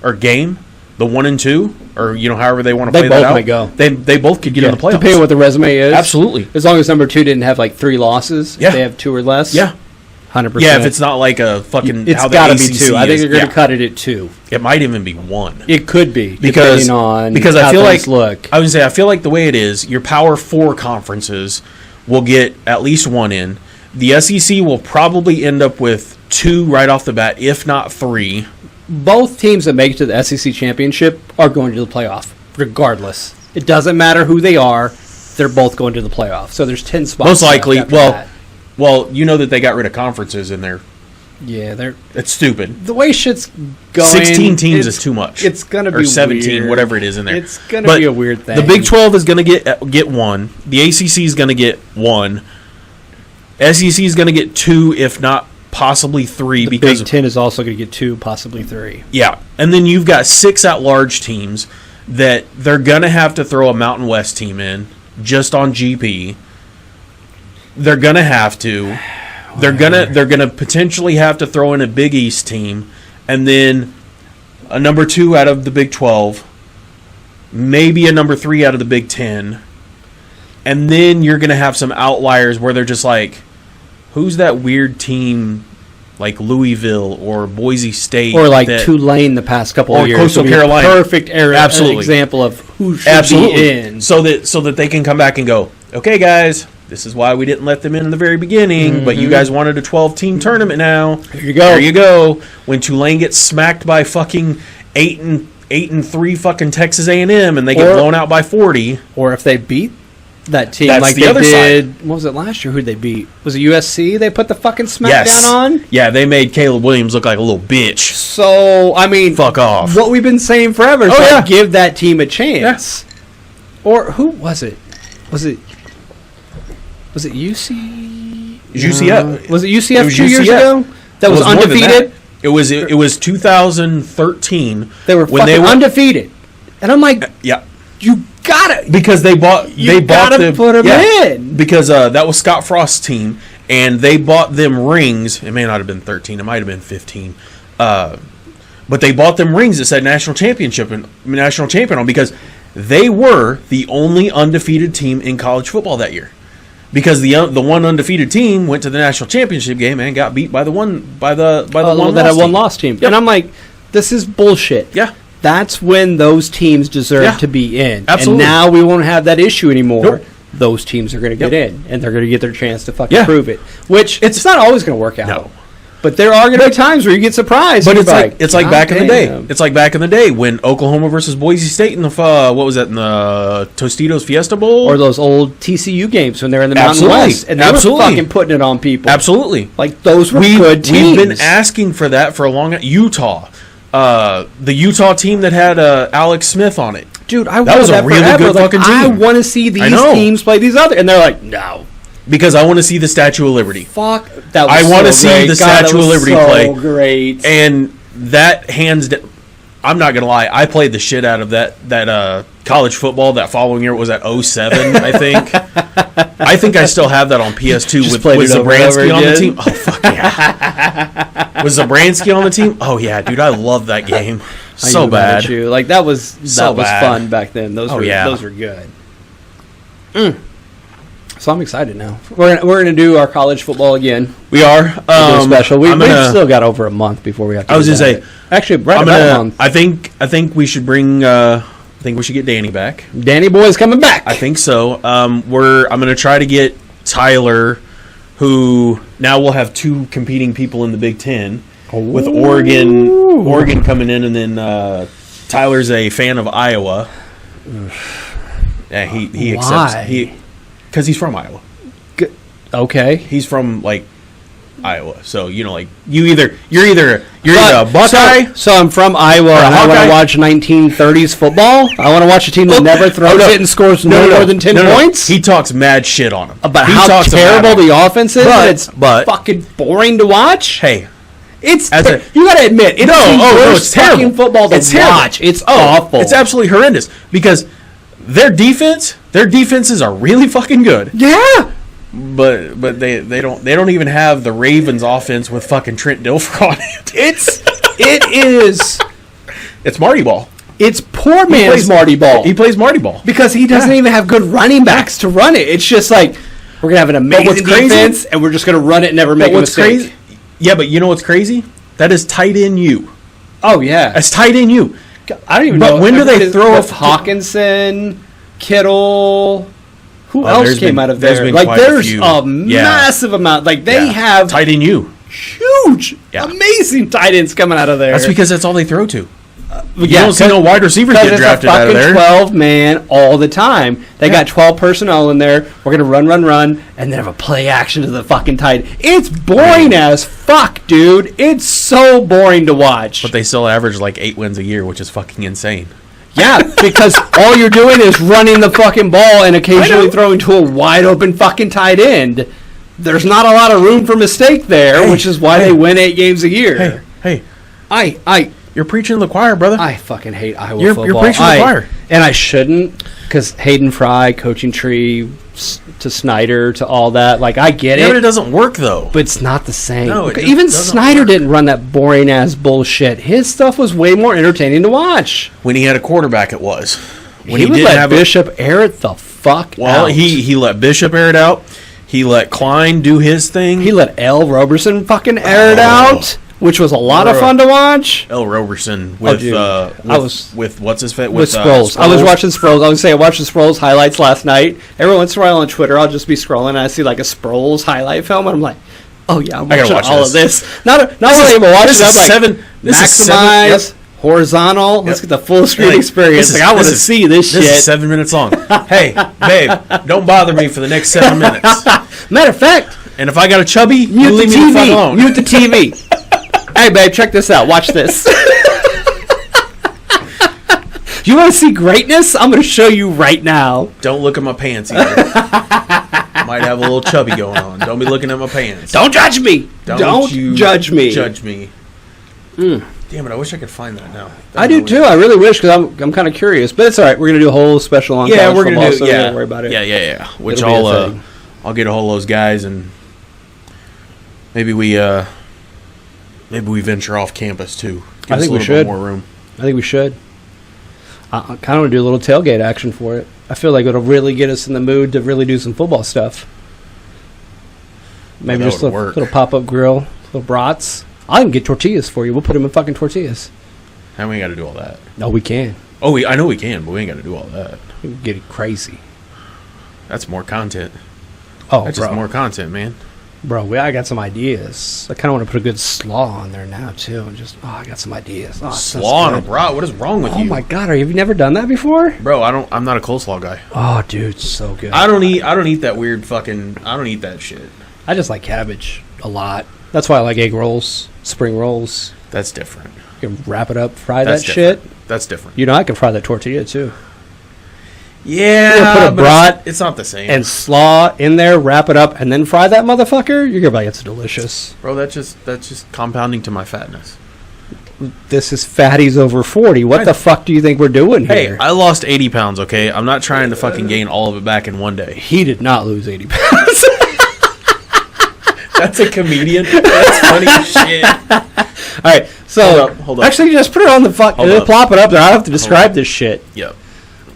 or game, the 1 and 2, or however they want to play that out, they both could get in the playoffs. Depending on what the resume is. Absolutely. As long as number 2 didn't have like 3 losses. Yeah. They have 2 or less. Yeah. 100%. Yeah, if it's not like a fucking... It's got to be 2. I think they're going to cut it at 2. It might even be 1. It could be, because I feel like... Look. I would say, I feel like the way it is, your Power 4 conferences will get at least 1 in. The SEC will probably end up with 2 right off the bat, if not 3. Both teams that make it to the SEC championship are going to the playoff, regardless. It doesn't matter who they are. They're both going to the playoff. So there's 10 spots. Most likely. Well, you know that they got rid of conferences in there. Yeah, it's stupid. The way shit's going, 16 teams is too much. It's gonna be 17, weird. Whatever it is in there. It's gonna be a weird thing. The Big 12 is gonna get 1. The ACC is gonna get 1. SEC is gonna get 2, if not possibly 3. The Big 10 is also gonna get 2, possibly 3. Yeah, and then you've got 6 at-large teams that they're gonna have to throw a Mountain West team in just on GP. They're gonna have to. They're gonna potentially have to throw in a Big East team, and then a number 2 out of the Big 12, maybe a number 3 out of the Big 10, and then you're gonna have some outliers where they're just like, who's that weird team like Louisville or Boise State or like Tulane the past couple of years, Coastal Carolina, perfect example of who should be in, so that they can come back and go, okay, guys. This is why we didn't let them in the very beginning, but you guys wanted a 12-team tournament now. Here you go. There you go. When Tulane gets smacked by fucking 8-3 fucking Texas A&M and they get blown out by 40. Or if they beat that team that's like the they other did. Side. What was it last year? Who'd they beat? Was it USC they put the fucking smackdown on? Yeah, they made Caleb Williams look like a little bitch. So, I mean... Fuck off. What we've been saying forever is give that team a chance. Yeah. Or who was it? Was it UC? UCF. Was it UCF 2 years ago? That was undefeated? It was 2013. They were undefeated. And I'm like, you got it. Because they bought put them in. Because that was Scott Frost's team, and they bought them rings. It may not have been 13. It might have been 15. But they bought them rings that said national champion on because they were the only undefeated team in college football that year. Because the one undefeated team went to the national championship game and got beat by the one loss team. Yep. And I'm like, this is bullshit. Yeah, that's when those teams deserve to be in. Absolutely. And now we won't have that issue anymore. Nope. Those teams are going to get in, and they're going to get their chance to fucking prove it. Which it's not always going to work out. No. But there are going to be times where you get surprised. But it's like back in the day. It's like back in the day when Oklahoma versus Boise State in the what was that in the Tostitos Fiesta Bowl, or those old TCU games when they're in the Mountain West and they were fucking putting it on people. Absolutely, like those were good teams. We've been asking for that for a long time. Utah, the Utah team that had Alex Smith on it. Dude, that was a really good fucking team. I want to see these teams play these other, and they're like, no. Because I want to see the Statue of Liberty. Fuck, that was I want to see the Statue of Liberty play. Great, and that hands down. I'm not gonna lie. I played the shit out of that college football that following year. It was at 07, I think. I think I still have that on PS2 with Zabransky on the team. Oh fuck yeah! Was Zabransky on the team? Oh yeah, dude, I love that game. So Ain't Mad at bad. You. Like that was bad. fun back then. Those Oh, were yeah. those were good. So I'm excited now. We're gonna do our college football again. We are. We'll do a special. We've I'm gonna- still got over a month before we have to. I was do gonna that. say, actually, right I'm about a gonna. month. I think we should bring. I think we should get Danny back. Danny Boy's coming back. I think so. I'm gonna try to get Tyler, who now we'll have 2 competing people in the Big Ten, with Oregon coming in, and then Tyler's a fan of Iowa. Yeah, he accepts because he's from Iowa. Okay. He's from like Iowa, so like you're either a Buckeye. So I'm from Iowa, and I want to Hawkeye. watch 1930s football. I want to watch a team that never throws it and scores no more than 10 points. He talks mad shit on him About He how talks terrible about the offense is. But- it's fucking boring to watch. Hey, It's As a- you got to admit it's the worst it's terrible. fucking football to It's terrible. watch. It's awful. It's absolutely horrendous because their defenses are really fucking good. Yeah. But they don't even have the Ravens offense with fucking Trent Dilfer on it. It is. It's Marty Ball. It's poor man's plays- Marty Ball. He plays Marty Ball. Because he doesn't even have good running backs to run it. It's just like we're gonna have an amazing what's crazy- defense, and we're just gonna run it and never make a What's mistake. crazy? Yeah, but you know what's crazy? That is tight end you. Oh yeah, That's tight end you. I don't even But know. when do they throw with Hawkinson, Kittle? Who Oh, else there's came been- out of there's there? been Like quite a there's few. a Yeah. massive amount. Like they Yeah. have tight end you. huge, Yeah. amazing tight ends coming out of there. That's because that's all they throw to. You yeah, don't see no wide receivers because get it's drafted a out of fucking there. 12 man all the time. They Yeah. got 12 personnel in there. We're gonna run, and then have a play action to the fucking tight. It's boring as fuck, dude. It's so boring to watch. But they still average like 8 wins a year, which is fucking insane. Yeah, because all you're doing is running the fucking ball and occasionally throwing to a wide open fucking tight end. There's not a lot of room for mistake there, which is why they win 8 games a year. Hey, I you're preaching to the choir, brother. I fucking hate Iowa You're football. preaching to the choir. And I shouldn't, because Hayden Fry, coaching tree, to Snyder, to all that. Like, I get Yeah, but it, it doesn't work though. but it's not the same. No, it just Even doesn't Snyder work. didn't run that boring-ass bullshit. His stuff was way more entertaining to watch. When he had a quarterback, it was. When He would didn't let have Bishop air it the fuck well, out. he let Bishop air it out. He let Klein do his thing. He let L. Roberson fucking air it Oh. out, which was a lot of Bro. fun to watch. L. Roberson with dude. I was- with what's his face With Sproles. I was watching Sproles. I was saying I watched the Sproles highlights last night. Every once in a while on Twitter, I'll just be scrolling and I see like a Sproles highlight film, and I'm like, oh yeah, I'm I gotta watching watch all this. of this. Not only am I watching this it, I'm is like, seven- this is seven- maximize, yep. horizontal. Let's get the full screen experience. Like, I want to see this shit. This is 7 minutes long. Hey, babe, don't bother me for the next 7 minutes. Matter of fact, And if I got a chubby, you mute leave the me the fuck TV. alone. Mute the TV. Hey babe, check this out. Watch this. You want to see greatness? I'm going to show you right now. Don't look at my pants either. Might have a little chubby going on. Don't be looking at my pants. Don't judge me. Don't you judge me. Judge me. Damn it! I wish I could find that now. I do too. I really wish, because I'm kind of curious, but it's all right. We're gonna do a whole special on Yeah, college we're football, gonna do. so Yeah, don't worry about it. Yeah. Which It'll be a thing. I'll get a hold of those guys and maybe we venture off campus too. Give I us think a we little should. bit more room. I think we should. I kind of want to do a little tailgate action for it. I feel like it'll really get us in the mood to really do some football stuff. Maybe that just a would work. little pop-up grill, little brats. I'll even get tortillas for you. We'll put them in fucking tortillas. And we ain't got to do all that. No, we can. Oh, I know we can, but we ain't got to do all that. We can get it crazy. That's more content. Oh, That's bro. just more content, man. Bro, I got some ideas. I kind of want to put a good slaw on there now, too. And just, I got some ideas. Oh, it sounds Slaw and a good. brat. What is wrong with Oh, you, my God. Have you never done that before? bro? I'm not a coleslaw guy. Oh, dude, so good. I don't eat that weird fucking. I don't eat that shit. I just like cabbage a lot. That's why I like egg rolls, spring rolls. That's different. You can wrap it up, fry That's that different. shit. That's different. You know, I can fry that tortilla, too. Yeah, put a but brat it's not the same. And slaw in there, wrap it up, and then fry that motherfucker. You're going to be like, it's delicious. Bro, that's just compounding to my fatness. This is fatties over 40. What the fuck do you think we're doing Hey, here? I lost 80 pounds, okay? I'm not trying to fucking gain all of it back in one day. He did not lose 80 pounds. That's a comedian. That's funny as shit. right, so Hold up. actually, just put it on the Hold up. plop it up there. I don't have to describe this shit. Yep.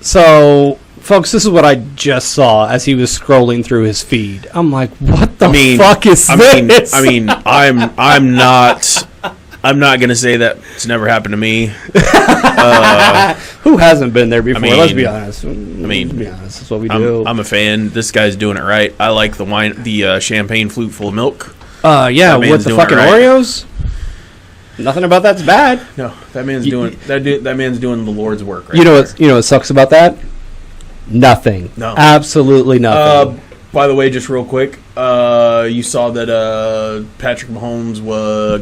So, folks, this is what I just saw as he was scrolling through his feed. I'm like, what the fuck is this? I'm not gonna say that it's never happened to me. Who hasn't been there before? I mean- Let's be honest. I mean, let's be honest. That's what we do. I'm a fan. This guy's doing it right. I like the wine, the champagne flute full of milk. Yeah, that man's with the doing it fucking right. Oreos. Nothing about that's bad. No, that man's doing that man's doing the Lord's work. Right You know there. what sucks about that? Nothing. No. Absolutely nothing. By the way, just real quick, you saw that Patrick Mahomes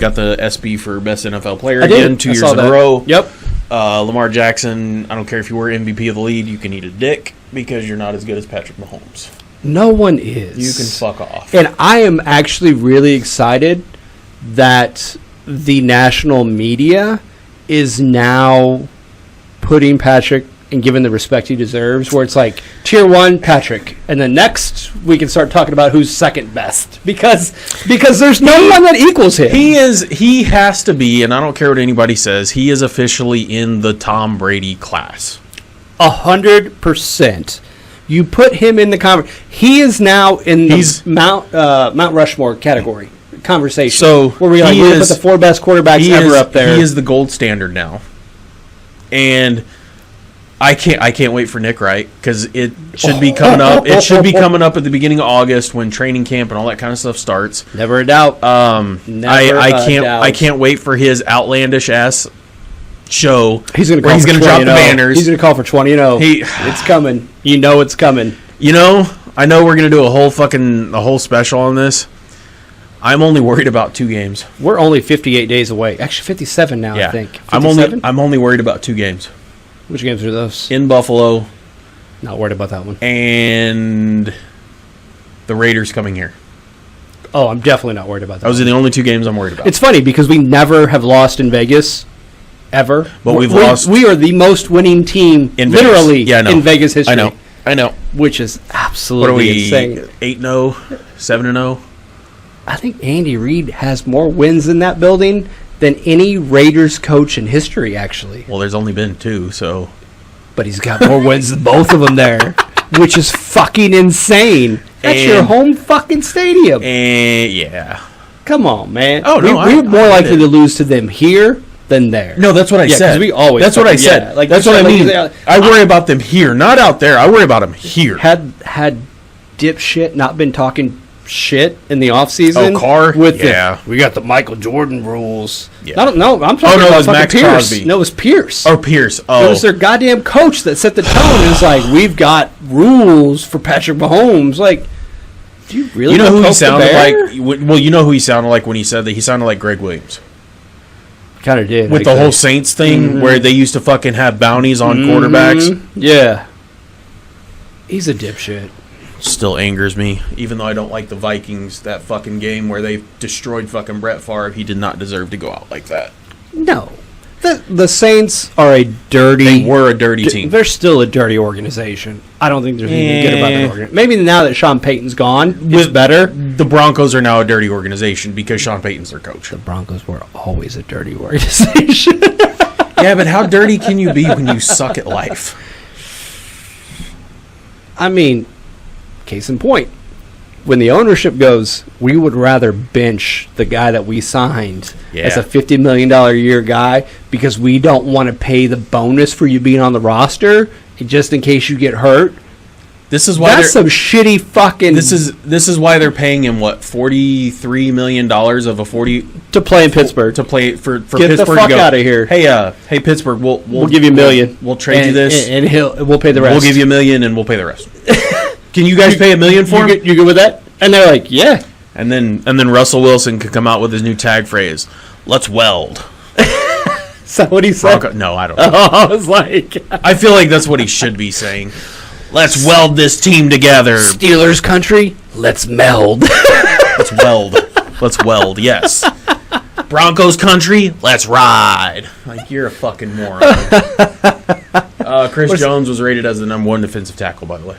got the SB for best NFL player again, 2 years in a row. Yep. Lamar Jackson, I don't care if you were MVP of the league, you can eat a dick because you're not as good as Patrick Mahomes. No one is. You can fuck off. And I am actually really excited that the national media is now putting Patrick and giving the respect he deserves, where it's like, tier 1, Patrick. And then next, we can start talking about who's second best. Because there's no one that equals him. He has to be, and I don't care what anybody says, he is officially in the Tom Brady class. 100%. You put him in the conversation. He is now in the Mount Rushmore category conversation. So where we put the 4 best quarterbacks ever up there. He is the gold standard now, and I can't wait for Nick Wright because it should be coming up. It should be coming up at the beginning of August when training camp and all that kind of stuff starts. Never a doubt. I can't wait for his outlandish ass show. He's going to drop the banners. He's going to call for 20-0. It's coming. You know it's coming. I know we're going to do a whole special on this. I'm only worried about 2 games. We're only 58 days away. Actually, 57 now. Yeah. I think. 57? I'm only worried about 2 games. Which games are those? In Buffalo. Not worried about that one. And the Raiders coming here. Oh, I'm definitely not worried about that. Those are the only 2 games I'm worried about. It's funny because we never have lost in Vegas. Ever. But we've lost. We are the most winning team in literally Vegas. in Vegas history. I know. Which is absolutely insane. 8-0, 7-0. I think Andy Reid has more wins in that building than any Raiders coach in history, actually. Well, there's only been 2, so. But he's got more wins than both of them there, which is fucking insane. That's your home fucking stadium. And yeah. Come on, man. Oh, no, we're more likely to lose to them here than there. No, that's what I said. We always. That's what I said. Yeah, like that's what I mean. Like, I worry about them here, not out there. I worry about them here. Had dipshit not been talking shit in the offseason. Oh, Carr? With Yeah. we got the Michael Jordan rules. Yeah. I'm talking it about was fucking Max Pierce. Crosby. No, it was Pierce. Or Pierce. Oh. It was their goddamn coach that set the tone. It was like, we've got rules for Patrick Mahomes. Like, do you really You know who he poke the sounded bear? like? Well, you know who he sounded like when he said that? He sounded like Greg Williams. Kind of did. With the whole Saints thing where they used to fucking have bounties on quarterbacks. Yeah. He's a dipshit. Still angers me. Even though I don't like the Vikings, that fucking game where they destroyed fucking Brett Favre, he did not deserve to go out like that. No. The Saints are a dirty... They were a dirty team. They're still a dirty organization. I don't think there's anything good about that organization. Maybe now that Sean Payton's gone, it's better. The Broncos are now a dirty organization because Sean Payton's their coach. The Broncos were always a dirty organization. Yeah, but how dirty can you be when you suck at life? I mean, case in point, when the ownership goes, we would rather bench the guy that we signed as a $50 million a year guy because we don't want to pay the bonus for you being on the roster just in case you get hurt. This is why that's some shitty fucking. This is why they're paying him what $43 million of a 40 to play in Pittsburgh to play for Get Pittsburgh. the fuck to go, out of here! Hey Pittsburgh, we'll give you $1 million. We'll trade you this, and we'll pay the rest. We'll give you $1 million, and we'll pay the rest. Can you guys pay $1 million for him? You good with that? And they're like, yeah. And then Russell Wilson could come out with his new tag phrase, "Let's weld." Is that what he said? No, I don't know. I was like, I feel like that's what he should be saying. Let's weld this team together. Steelers country, let's meld. Let's weld. Let's weld, yes. Broncos country, let's ride. Like, you're a fucking moron. Chris Jones was rated as the #1 defensive tackle, by the way.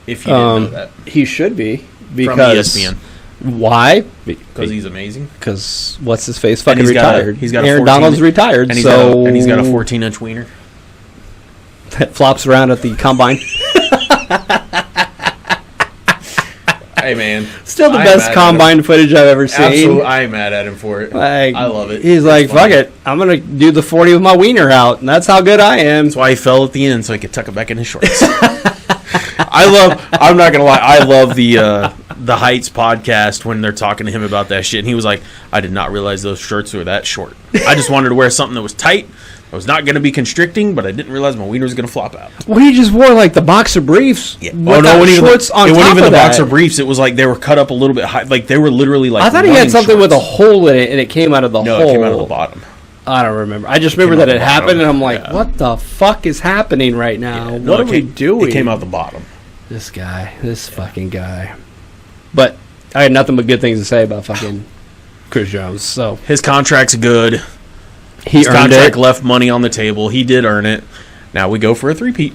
If you didn't know that. He should be. Because, from ESPN. Why? Because he's amazing. Because what's his face fucking he's retired. He's got Aaron Donald's retired, and he's so got a 14-inch wiener that flops around at the combine. Hey man, still the best combine footage I've ever seen. Absolutely, I'm mad at him for it. Like, I love it. He's like, fuck it, I'm gonna do the 40 with my wiener out, and that's how good I am. That's why he fell at the end, so he could tuck it back in his shorts. I'm not gonna lie, I love the Heights podcast when they're talking to him about that shit, and he was like, I did not realize those shirts were that short. I just wanted to wear something that was tight. I was not going to be constricting, but I didn't realize my wiener was going to flop out. Well, he just wore like the boxer briefs. Yeah. Oh no, it wasn't even the boxer briefs. It was like they were cut up a little bit high. Like they were literally like. I thought he had something with a hole in it, and it came out of the hole. No, it came out of the bottom. I don't remember. I just remember that it happened, and I'm like, what the fuck is happening right now? Yeah, no, what are we doing? It came out the bottom. This fucking guy. But I had nothing but good things to say about fucking Chris Jones. So his contract's good. His contract left money on the table. He did earn it. Now we go for a three-peat.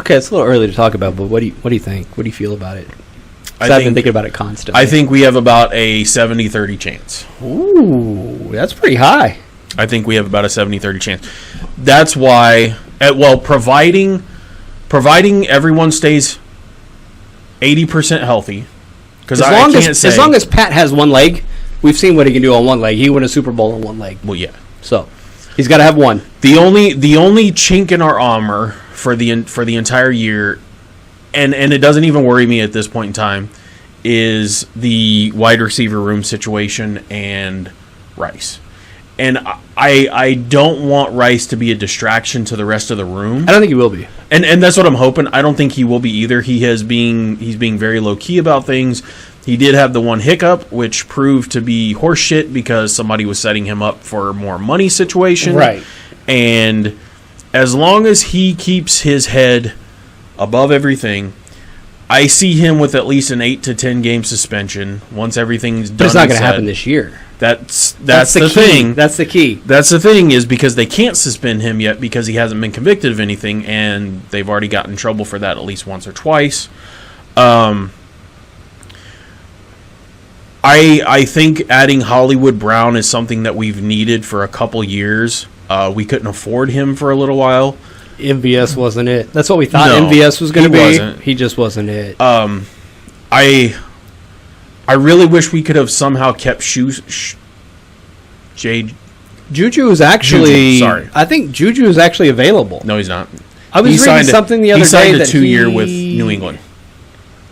Okay, it's a little early to talk about, but what do you think? What do you feel about it? I've been thinking about it constantly. I think we have about a 70-30 chance. Ooh, that's pretty high. I think we have about a 70-30 chance. That's why, providing everyone stays 80% healthy. Because as long as Pat has one leg, we've seen what he can do on one leg. He won a Super Bowl on one leg. Well, yeah. So he's got to have one. The only chink in our armor for the entire year, and it doesn't even worry me at this point in time, is the wide receiver room situation and Rice. And I don't want Rice to be a distraction to the rest of the room. I don't think he will be. And that's what I'm hoping. I don't think he will be either. He's being very low key about things. He did have the one hiccup, which proved to be horseshit because somebody was setting him up for a more money situation. Right. And as long as he keeps his head above everything, I see him with at least an 8 to 10 game suspension once everything's done. But it's not going to happen this year. That's the thing. That's the key. That's the thing is because they can't suspend him yet because he hasn't been convicted of anything, and they've already gotten in trouble for that at least once or twice. I think adding Hollywood Brown is something that we've needed for a couple years. We couldn't afford him for a little while. MVS wasn't it. That's what we thought MVS was going to be. Wasn't. He just wasn't it. I really wish we could have somehow kept Juju is actually. Sorry. I think Juju is actually available. No, he's not. I was reading something the other day. He signed a 2-year with New England.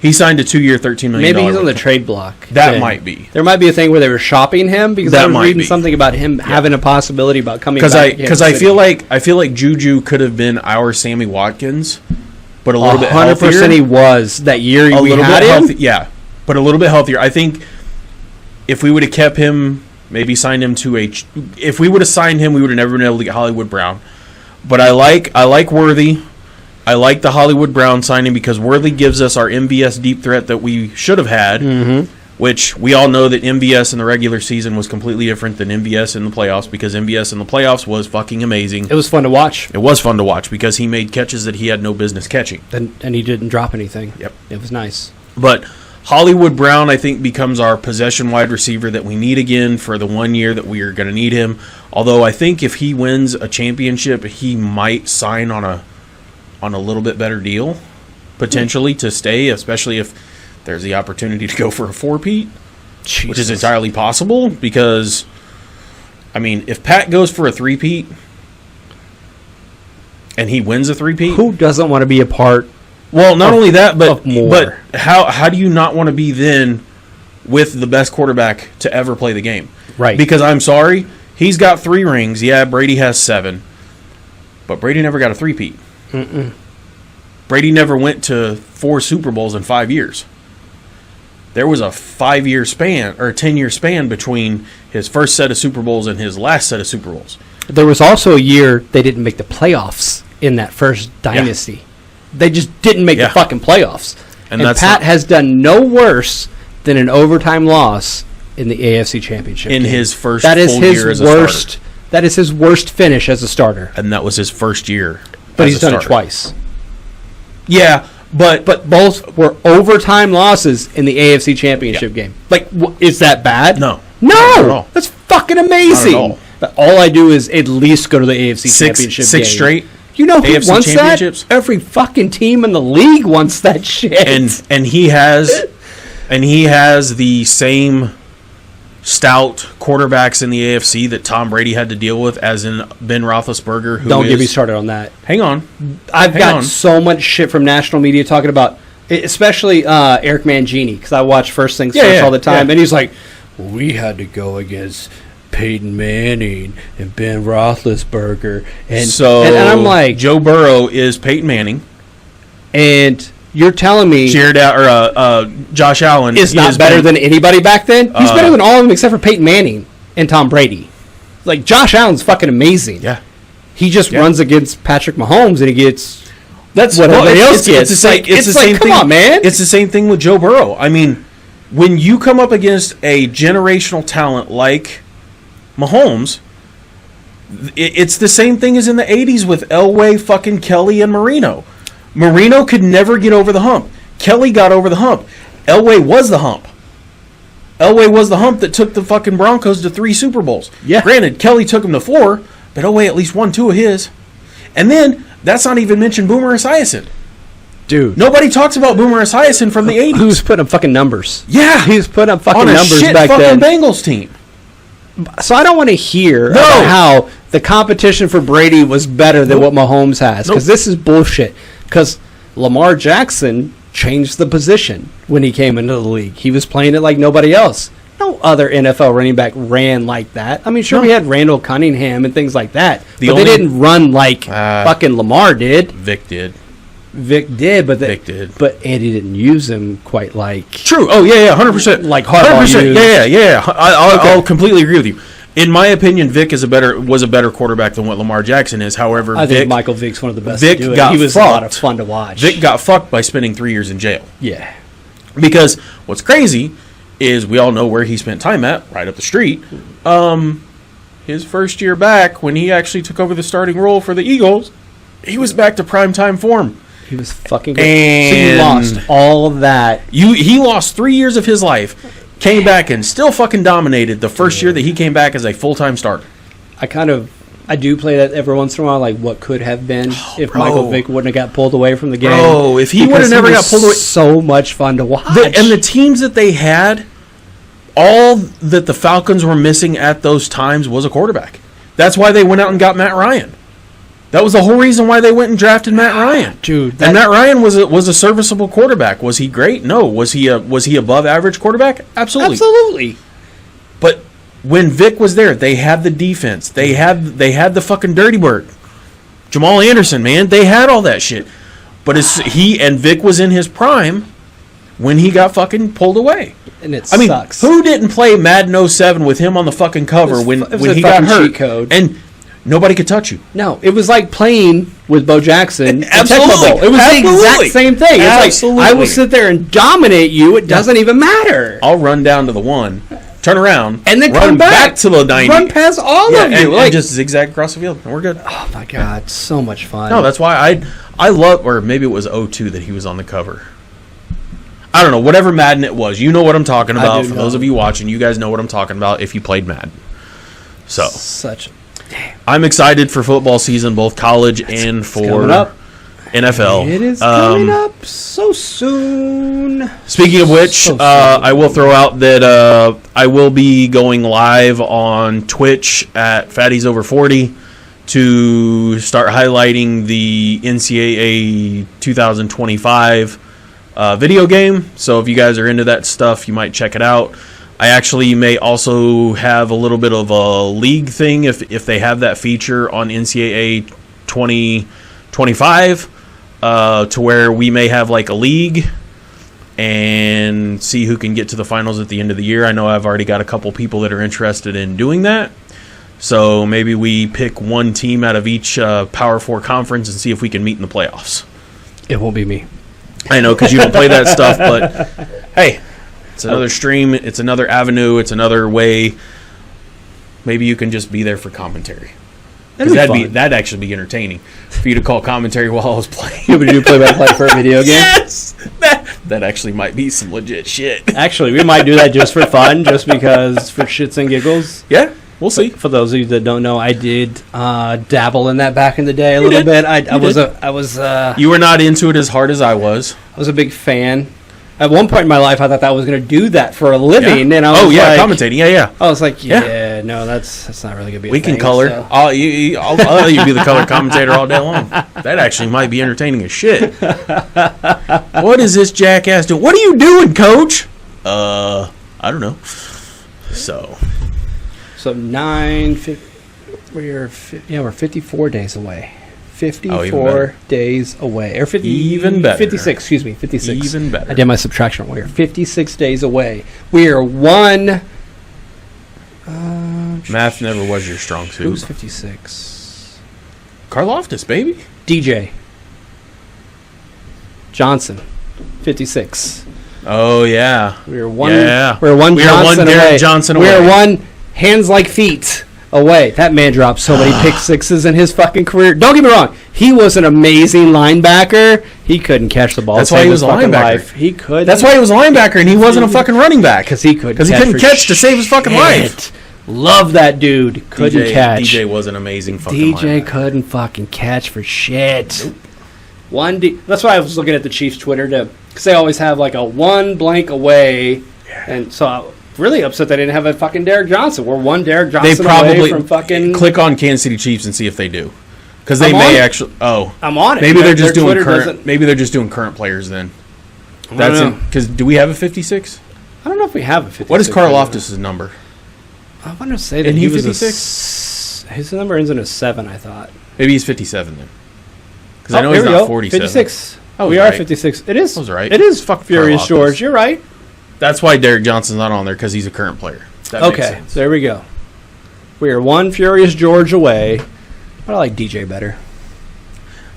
He signed a 2-year, $13 million. Maybe he's on the trade block. That might be. There might be a thing where they were shopping him because I was reading something about him having a possibility about coming back. Because I feel like Juju could have been our Sammy Watkins, but a little bit healthier. 100% he was that year we had him. Yeah, but a little bit healthier. I think if we would have kept him, maybe signed him to if we would have signed him, we would have never been able to get Hollywood Brown. But I like Worthy. I like the Hollywood Brown signing because Worthy gives us our MVS deep threat that we should have had, which we all know that MVS in the regular season was completely different than MVS in the playoffs because MVS in the playoffs was fucking amazing. It was fun to watch. It was fun to watch because he made catches that he had no business catching. And he didn't drop anything. Yep. It was nice. But Hollywood Brown, I think, becomes our possession wide receiver that we need again for the 1 year that we are going to need him. Although I think if he wins a championship, he might sign on a little bit better deal, potentially, to stay, especially if there's the opportunity to go for a 4-peat, which is entirely possible because, I mean, if Pat goes for a 3-peat and he wins a 3-peat... Who doesn't want to be a part Well, not only that, but more. How do you not want to be then with the best quarterback to ever play the game? Right. Because I'm sorry, he's got 3 rings. Yeah, Brady has 7. But Brady never got a 3-peat. Brady never went to 4 Super Bowls in 5 years. There was a 5-year span or a 10-year span between his first set of Super Bowls and his last set of Super Bowls. There was also a year they didn't make the playoffs in that first dynasty. Yeah. They just didn't make the fucking playoffs. And Pat has done no worse than an overtime loss in the AFC Championship in game. His first full year as a starter. That is his worst finish as a starter. And that was his first year. But he's done it twice. Yeah, But both were overtime losses in the AFC Championship game. Like, is that bad? No. No. Not at all. That's fucking amazing. Not at all. But all I do is at least go to the AFC Championship game. Six straight. You know who AFC wants championships? that? Every fucking team in the league wants that shit. And he has the same stout quarterbacks in the AFC that Tom Brady had to deal with, as in Ben Roethlisberger. Who Don't get me started on that. Hang on. I've got so much shit from national media talking about, especially Eric Mangini, because I watch First Things First all the time, and he's like, we had to go against Peyton Manning and Ben Roethlisberger, and I'm like, Joe Burrow is Peyton Manning, and you're telling me Josh Allen is not better than anybody back then? He's better than all of them except for Peyton Manning and Tom Brady. Like, Josh Allen's fucking amazing. Yeah, he just runs against Patrick Mahomes and he gets what everybody else gets. It's the same thing. Come on, man. It's the same thing with Joe Burrow. I mean, when you come up against a generational talent like Mahomes, it's the same thing as in the 80s with Elway, fucking Kelly, and Marino. Marino could never get over the hump. Kelly got over the hump. Elway was the hump. Elway was the hump that took the fucking Broncos to 3 Super Bowls. Yeah. Granted, Kelly took them to 4, but Elway at least won 2 of his. And then, that's not even mentioned Boomer Esiason. Dude. Nobody talks about Boomer Esiason from the 80s. Who's putting up fucking numbers? Yeah. He's putting up fucking on a numbers shit back fucking then. Bengals team. So I don't want to hear about how the competition for Brady was better than what Mahomes has, because this is bullshit. Because Lamar Jackson changed the position when he came into the league. He was playing it like nobody else. No other NFL running back ran like that. I mean, sure, we had Randall Cunningham and things like that, but they didn't run like fucking Lamar did. Vic did. Vic did, but but Andy didn't use him quite like. True. Oh yeah, 100%. Like Harbaugh used. Yeah. I'll completely agree with you. In my opinion, Vic was a better quarterback than what Lamar Jackson is. However, I think Michael Vick's one of the best. Vic to do it. got He was fucked. a lot of fun to watch. Vic got fucked by spending 3 years in jail. Yeah. Because what's crazy is we all know where he spent time at, right up the street. His first year back, when he actually took over the starting role for the Eagles, he was back to primetime form. He was fucking good. So you lost all of that. He lost 3 years of his life, came back and still fucking dominated the first year that he came back as a full-time starter. I do play that every once in a while, like what could have been if Michael Vick wouldn't have got pulled away from the game. Bro, if he would have never got pulled away. So much fun to watch. And the teams that they had, all that the Falcons were missing at those times was a quarterback. That's why they went out and got Matt Ryan. That was the whole reason why they went and drafted Matt Ryan. Dude, and Matt Ryan was a serviceable quarterback. Was he great? No. Was he above average quarterback? Absolutely. Absolutely. But when Vic was there, they had the defense. They had the fucking dirty bird. Jamal Anderson, man. They had all that shit. But Vic was in his prime when he got fucking pulled away. And sucks. Who didn't play Madden 07 with him on the fucking cover when he got hurt? Cheat code. And nobody could touch you. No, it was like playing with Bo Jackson. Absolutely. It was the exact same thing. It's Absolutely. like, I will sit there and dominate you. It doesn't even matter. I'll run down to the 1, turn around, and then run come back to the 90. Run past all of you. And just zigzag across the field. And we're good. Oh, my God. So much fun. No, that's why I love, or maybe it was 02 that he was on the cover. I don't know. Whatever Madden it was. You know what I'm talking about. For those of you watching, you guys know what I'm talking about if you played Madden. So. I'm excited for football season, both college and for NFL. It is coming up so soon. Speaking of which, I will throw out that I will be going live on Twitch at Fatties Over 40 to start highlighting the NCAA 2025 video game. So if you guys are into that stuff, you might check it out. I actually may also have a little bit of a league thing if they have that feature on NCAA 2025 to where we may have like a league and see who can get to the finals at the end of the year. I know I've already got a couple people that are interested in doing that. So maybe we pick one team out of each Power 4 conference and see if we can meet in the playoffs. It won't be me. I know because you don't play that stuff, but hey. It's another stream. It's another avenue. It's another way. Maybe you can just be there for commentary. That'd actually be entertaining for you to call commentary while I was playing. You would do play-by-play for a video game? Yes! That actually might be some legit shit. Actually, we might do that just for fun, just because, for shits and giggles. Yeah, we'll see. For those of you that don't know, I did dabble in that back in the day a little bit. You were not into it as hard as I was. I was a big fan. At one point in my life, I thought that I was going to do that for a living. Yeah. And I was commentating. Yeah. I was like, no, that's not really going to be. We can color. So. I'll let you be the color commentator all day long. That actually might be entertaining as shit. What is this jackass doing? What are you doing, Coach? I don't know. So 9:50. We're 54 days away. 54 days away. Or 50, even better. 56, excuse me, 56. Even better. I did my subtraction wrong. We are 56 days away. We are one... Math never was your strong suit. Who's 56? Karloftis, baby. DJ Johnson, 56. Oh, yeah. We are one, yeah. We're one Johnson away. Johnson away. We are one hands like feet away. That man dropped so many pick sixes in his fucking career. Don't get me wrong. He was an amazing linebacker. He couldn't catch the ball. That's why he was a linebacker. Life. He could. That's why he was a linebacker, and he wasn't a fucking running back. Because he could. Because he couldn't catch to save his fucking life. Love that dude. Couldn't catch. DJ was an amazing fucking DJ linebacker. Couldn't fucking catch for shit. Nope. That's why I was looking at the Chiefs' Twitter, because they always have like a one blank away. Yeah. And so I was really upset they didn't have a fucking Derek Johnson. We're one Derek Johnson away from fucking... Click on Kansas City Chiefs and see if they do. Because they may actually... Oh. I'm on it. Maybe they're just doing current... Maybe they're just doing current players then. That's because do we have a 56? I don't know if we have a 56. What is Karloftis' number? I want to say that he was 56. His number ends in a 7, I thought. Maybe he's 57 then. Because I know he's not 47. 56. Oh, we are 56. It is. I was right. It is Furious George. You're right. That's why Derek Johnson's not on there, because he's a current player. That makes sense. There we go. We are one Furious George away. I like DJ better.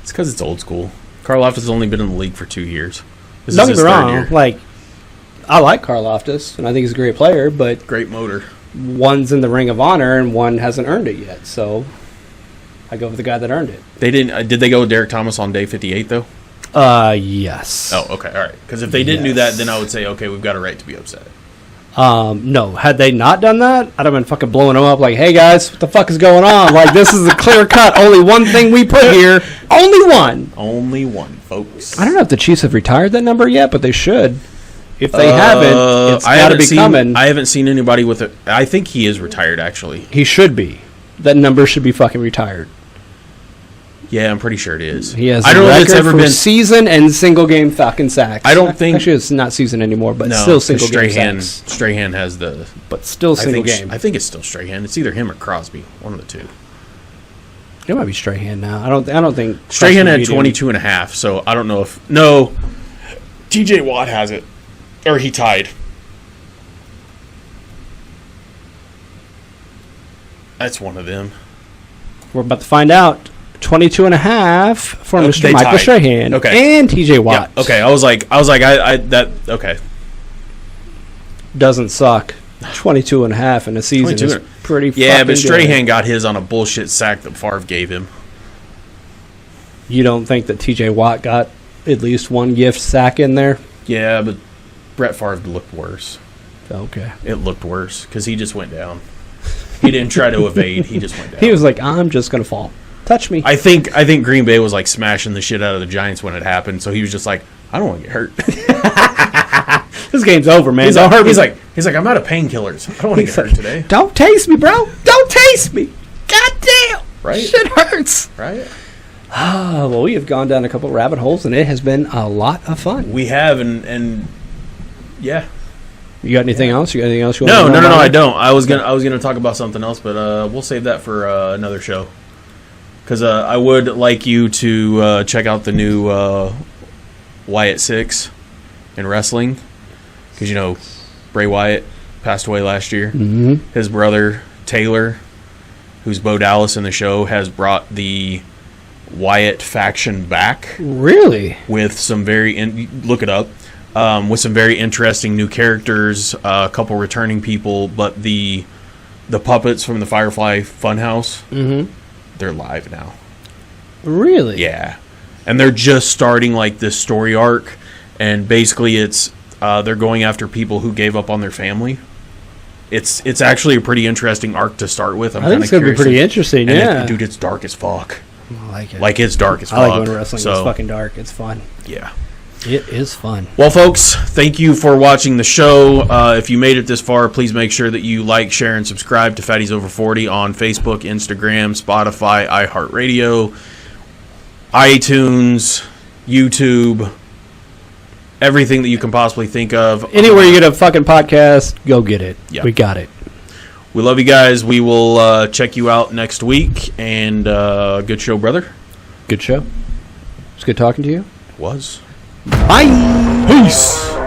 It's because it's old school. Karloftis has only been in the league for 2 years. Don't get me wrong. Like, I like Karloftis, and I think he's a great player, but... Great motor. One's in the Ring of Honor, and one hasn't earned it yet, so... I go with the guy that earned it. They didn't. Did they go with Derek Thomas on day 58 though? Yes. Oh, okay, all right. Because if they didn't do that, then I would say, okay, we've got a right to be upset. No, had they not done that, I'd have been fucking blowing them up like, hey guys, what the fuck is going on? Like, this is a clear cut. Only one thing we put here. Only one. Only one, folks. I don't know if the Chiefs have retired that number yet, but they should. If they haven't, it's got to be coming. I haven't seen anybody with it. I think he is retired actually. He should be. That number should be fucking retired. Yeah, I'm pretty sure it is. He has. I don't know if it's ever been season and single game fucking sacks. I don't think actually it's not season anymore, but still single game sacks. Strahan has the, but still single game. I think it's still Strahan. It's either him or Crosby, one of the two. It might be Strahan now. I don't think Strahan had 22 and a half. So I don't know if TJ Watt has it, or he tied. That's one of them. We're about to find out. 22 and a half for Mr. Michael Strahan. Okay. And TJ Watt. Yeah, okay. I was like, okay. Doesn't suck. 22 and a half in a season is pretty fucking Yeah, but Strahan good. got his on a bullshit sack that Favre gave him. You don't think that TJ Watt got at least one gift sack in there? Yeah, but Brett Favre looked worse. Okay. It looked worse because he just went down. He didn't try to evade. He just went down. He was like, I'm just going to fall. Touch me. I think Green Bay was like smashing the shit out of the Giants when it happened, so he was just like, I don't want to get hurt. This game's over, man. Don't hurt me. He's like, I'm out of painkillers. I don't want to get hurt today. Don't taste me, bro. Don't taste me. God damn. Right? Shit hurts. Right? Well, we have gone down a couple rabbit holes, and it has been a lot of fun. We have, and yeah. You got anything else? You got anything else you want to No, I don't. I was gonna talk about something else, but we'll save that for another show. Because I would like you to check out the new Wyatt 6 in wrestling. Because, Bray Wyatt passed away last year. Mm-hmm. His brother, Taylor, who's Bo Dallas in the show, has brought the Wyatt faction back. Really? With some look it up. With some very interesting new characters, a couple returning people, but the puppets from the Firefly Funhouse. Mm-hmm. they're live now. Really? Yeah. And they're just starting like this story arc, and basically it's they're going after people who gave up on their family. It's actually a pretty interesting arc to start with. I think it's going to be pretty interesting, yeah. Dude, it's dark as fuck. I like it. Like, it's dark as fuck. I like when wrestling is fucking dark. It's fun. Yeah. It is fun. Well, folks, thank you for watching the show. If you made it this far, please make sure that you like, share, and subscribe to Fatties Over 40 on Facebook, Instagram, Spotify, iHeartRadio, iTunes, YouTube, everything that you can possibly think of. Anywhere you get a fucking podcast, go get it. Yeah. We got it. We love you guys. We will check you out next week. And good show, brother. Good show. It's good talking to you. Was. Bye. Peace.